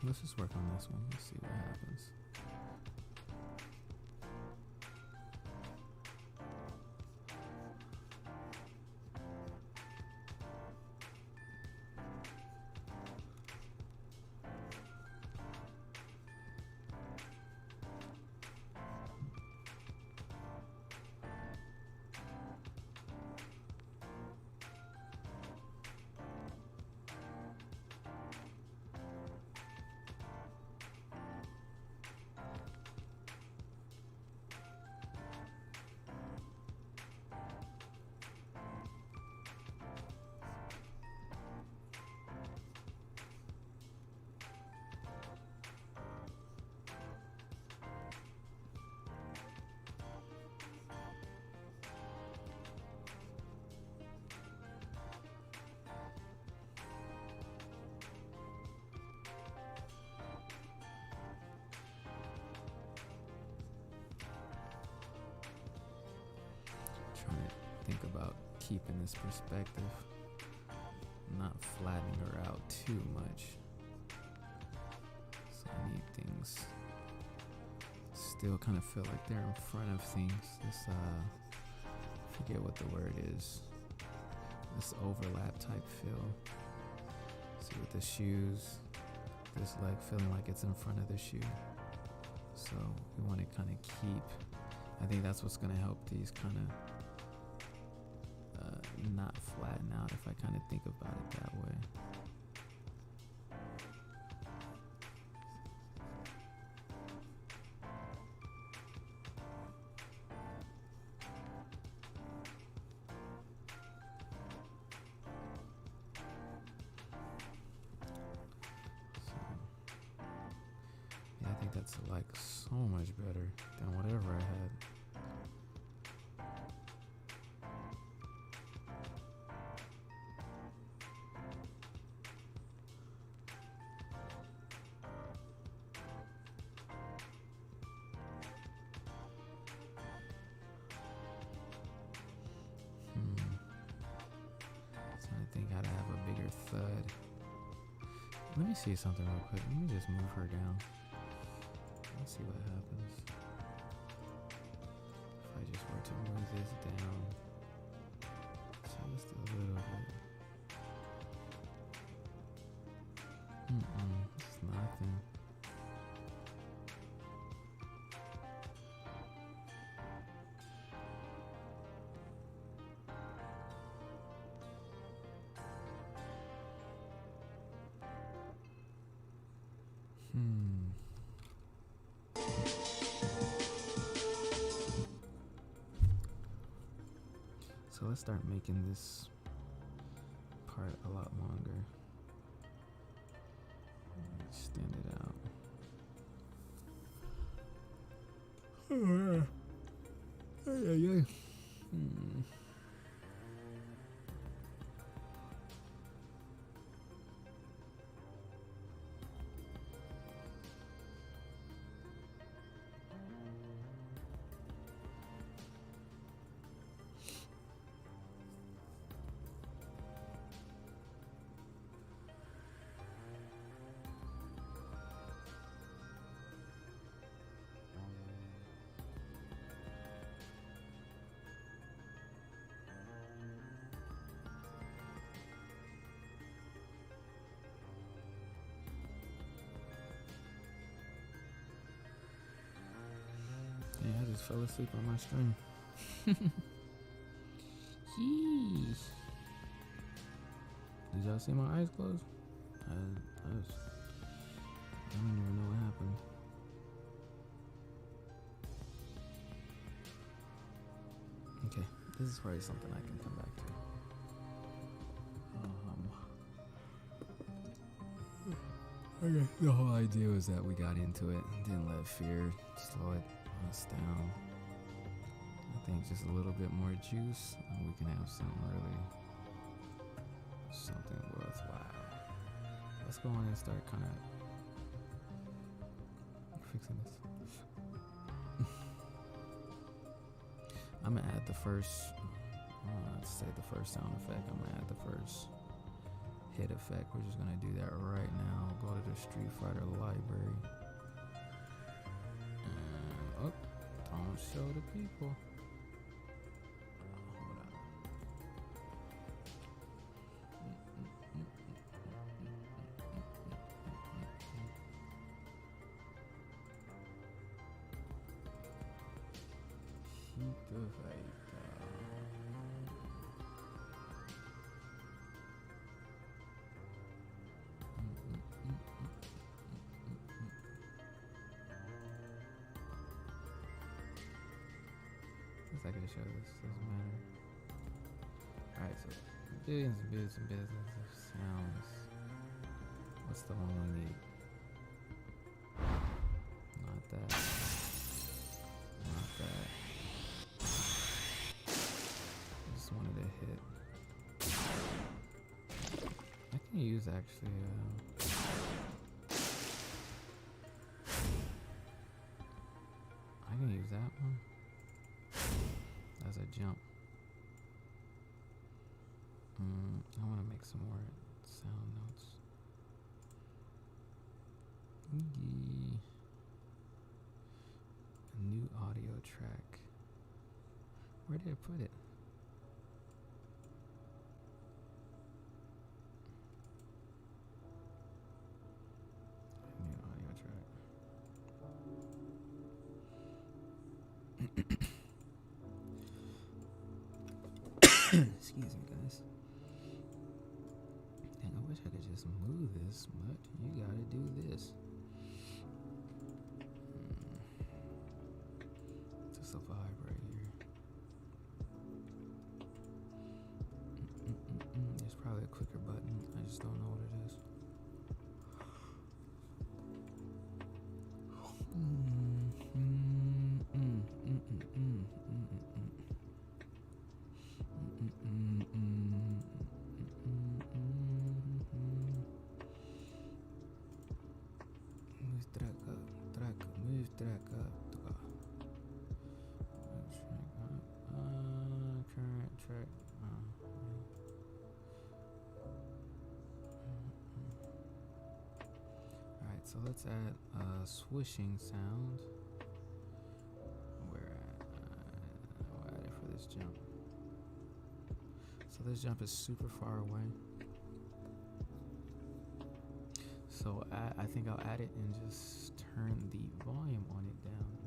Let's just work on this one. Let's see what happens. Trying to think about keeping this perspective, not flattening her out too much. So I need things still kind of feel like they're in front of things. This forget what the word is. This overlap type feel. See with the shoes, this leg feeling like it's in front of the shoe. So we want to kind of keep, I think that's what's going to help these kind of not flatten out if I kind of think about it that way. that's like so much better than whatever I had. So I think I'd have a bigger thud. Let me see something real quick. Let me just move her down. Let's see what happens. If I just were to move this down just a little bit. It's nothing. So let's start making this part a lot longer. Extend it out. Yeah, I just fell asleep on my stream. Jeez. Did y'all see my eyes closed? I don't even know what happened. Okay, this is probably something I can come back to. Okay, the whole idea was that we got into it, didn't let fear slow us down. I think just a little bit more juice, and we can have something worthwhile. Let's go on and start kind of fixing this. I'm gonna add the first, let's say the first sound effect. I'm gonna add the first hit effect. We're just gonna do that right now. Go to the Street Fighter library. And, don't show the people. Hold on. Keep the fight down. I can show this, doesn't matter. Alright, so billions and billions and billions of sounds. What's the one we need? Not that. Not that. Just wanted to hit. I can use actually I can use that one as a jump. I want to make some more sound notes. A new audio track. Where did I put it? New audio track. Excuse me, guys. Dang, I wish I could just move this, but you gotta do this. Just a vibe right here. There's probably a clicker button. I just don't know what it is. Move track up, move track up. Current track. Alright, so let's add a swishing sound. Where I'll add it for this jump. So this jump is super far away. So I think I'll add it and just turn the volume on it down.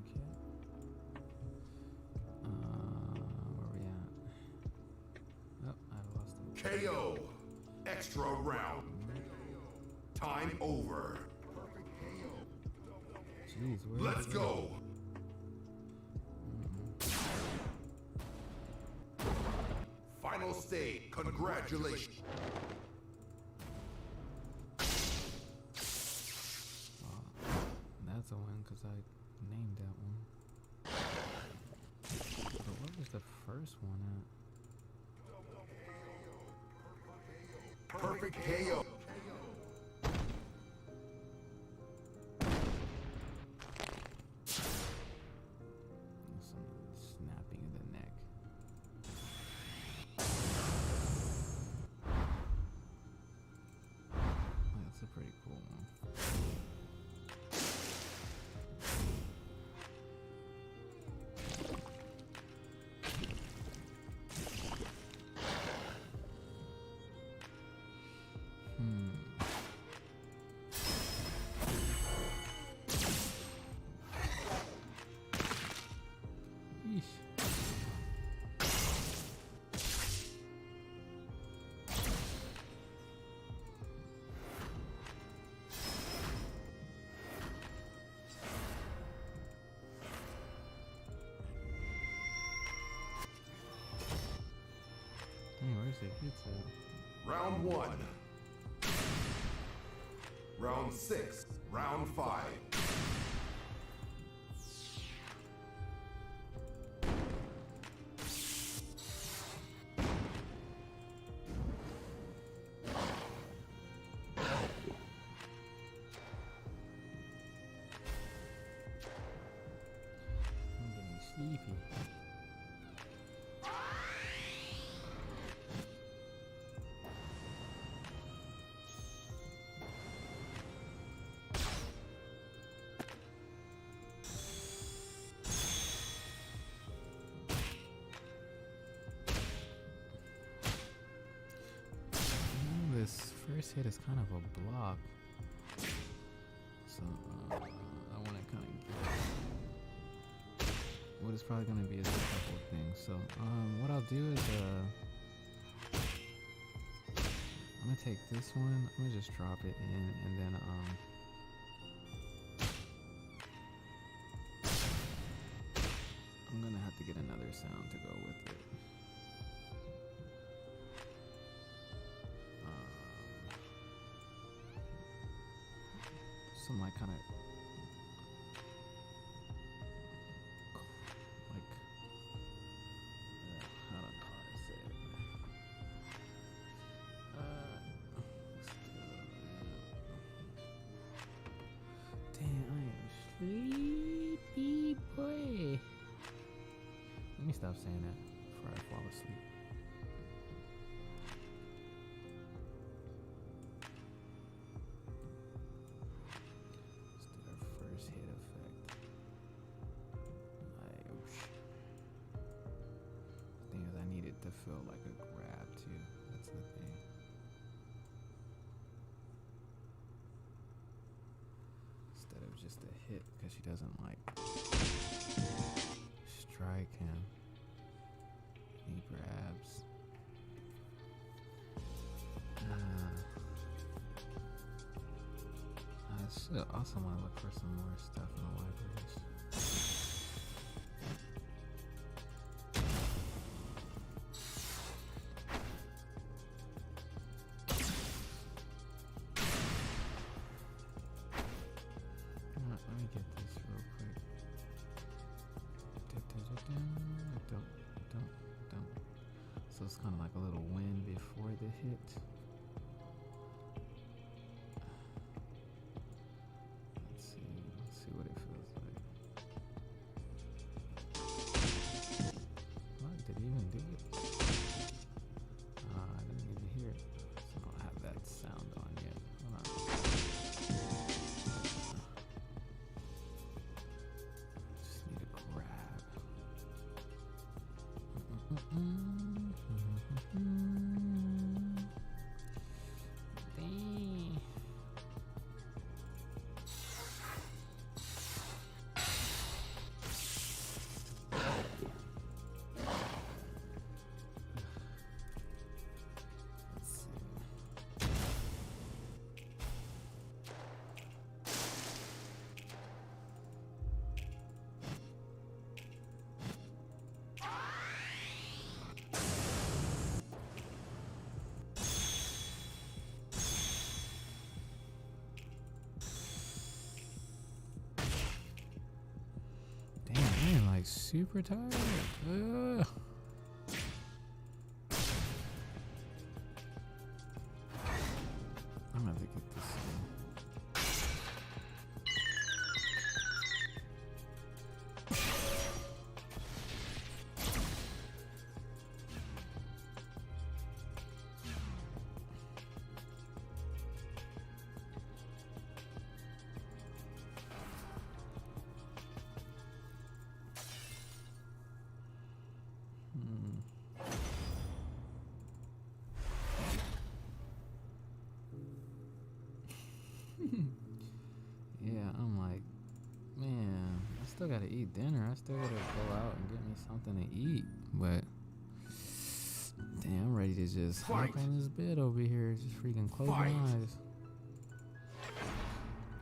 Okay. Where we at? Oh, I lost it. KO. Extra round. Time over. Jeez, Let's go. Final stage. Congratulations. That's a win because I named that one. But what was the first one at? Perfect KO. Some snapping of the neck. That's a pretty cool one. Where's the hits at? Round 1. Round 6. Round 5. I'm getting sleepy. This first hit is kind of a block, so I want to kind of what is probably going to be a couple of things. So what I'll do is I'm gonna take this one, I'm gonna just drop it in, and then I'm gonna have to get another sound to go with it. Some like kind of like I don't know how to say it. Damn, I am sleepy boy. Let me stop saying that before I fall asleep. To feel like a grab too. That's the thing. Instead of just a hit, because she doesn't like strike him. He grabs. I should also want to look for some more stuff in the libraries. Let me get this real quick. Don't. So it's kind of like a little win before the hit. super tired. Ugh. I'm gonna have to get this. Yeah, I'm like, man, I still gotta eat dinner. I still gotta go out and get me something to eat. But damn, I'm ready to just hop on this bed over here, just freaking close my eyes.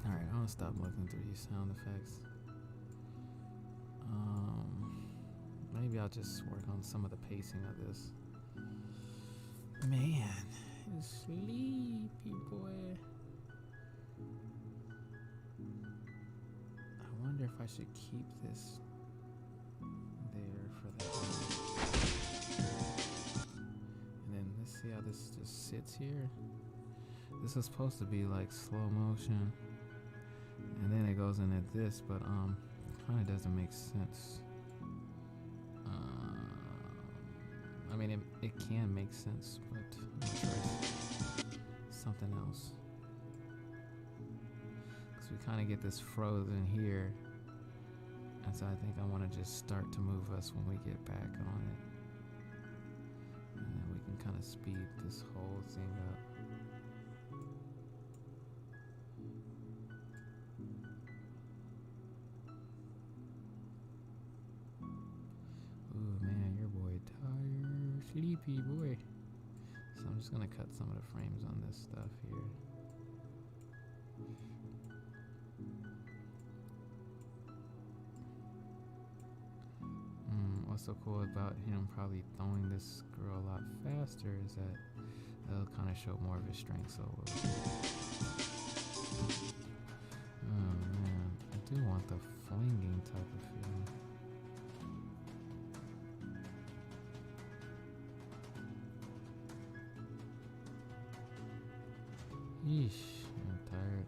All right, I'm gonna stop looking through these sound effects. Maybe I'll just work on some of the pacing of this. Man, it's sleepy boy. I wonder if I should keep this there for that. And then let's see how this just sits here. This is supposed to be like slow motion, and then it goes into this, but kind of doesn't make sense. I mean, it can make sense, but I'm gonna try something else. Because we kind of get this frozen here. And so I think I want to just start to move us when we get back on it. And then we can kind of speed this whole thing up. Ooh, man, your boy tired. Sleepy boy. So I'm just going to cut some of the frames on this stuff here. What's so cool about him probably throwing this girl a lot faster is that it'll kind of show more of his strength. So, oh man, I do want the flinging type of feeling. Yeesh, I'm tired.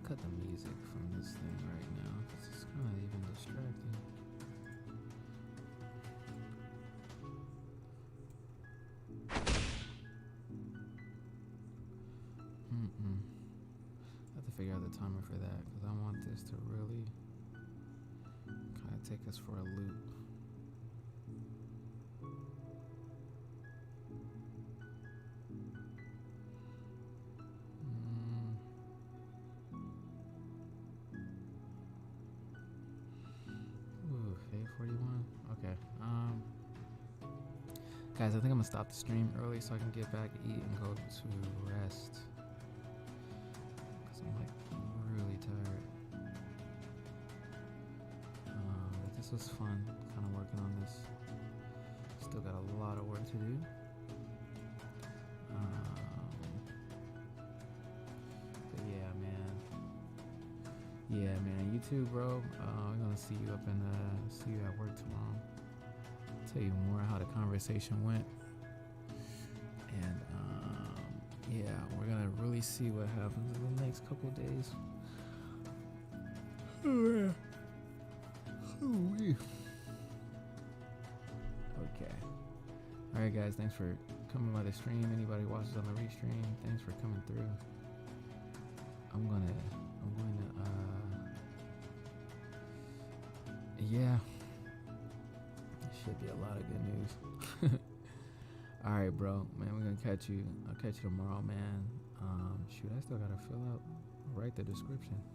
Cut the music from this thing right now. It's kind of even distracting. I have to figure out the timer for that because I want this to really kind of take us for a loop. Guys, I think I'm gonna stop the stream early so I can get back, eat, and go to rest. Cause I'm like really tired. But this was fun, kind of working on this. Still got a lot of work to do. But yeah, man. Yeah, man. You too, bro. I'm gonna see you see you at work tomorrow. Tell you more how the conversation went, and yeah, we're gonna really see what happens in the next couple days. Okay. All right, guys. Thanks for coming by the stream. Anybody watches on the restream, thanks for coming through. I'm going to yeah. Should be a lot of good news. All right, bro, man, we're gonna catch you. I'll catch you tomorrow, man. Shoot, I still gotta fill out Write the description.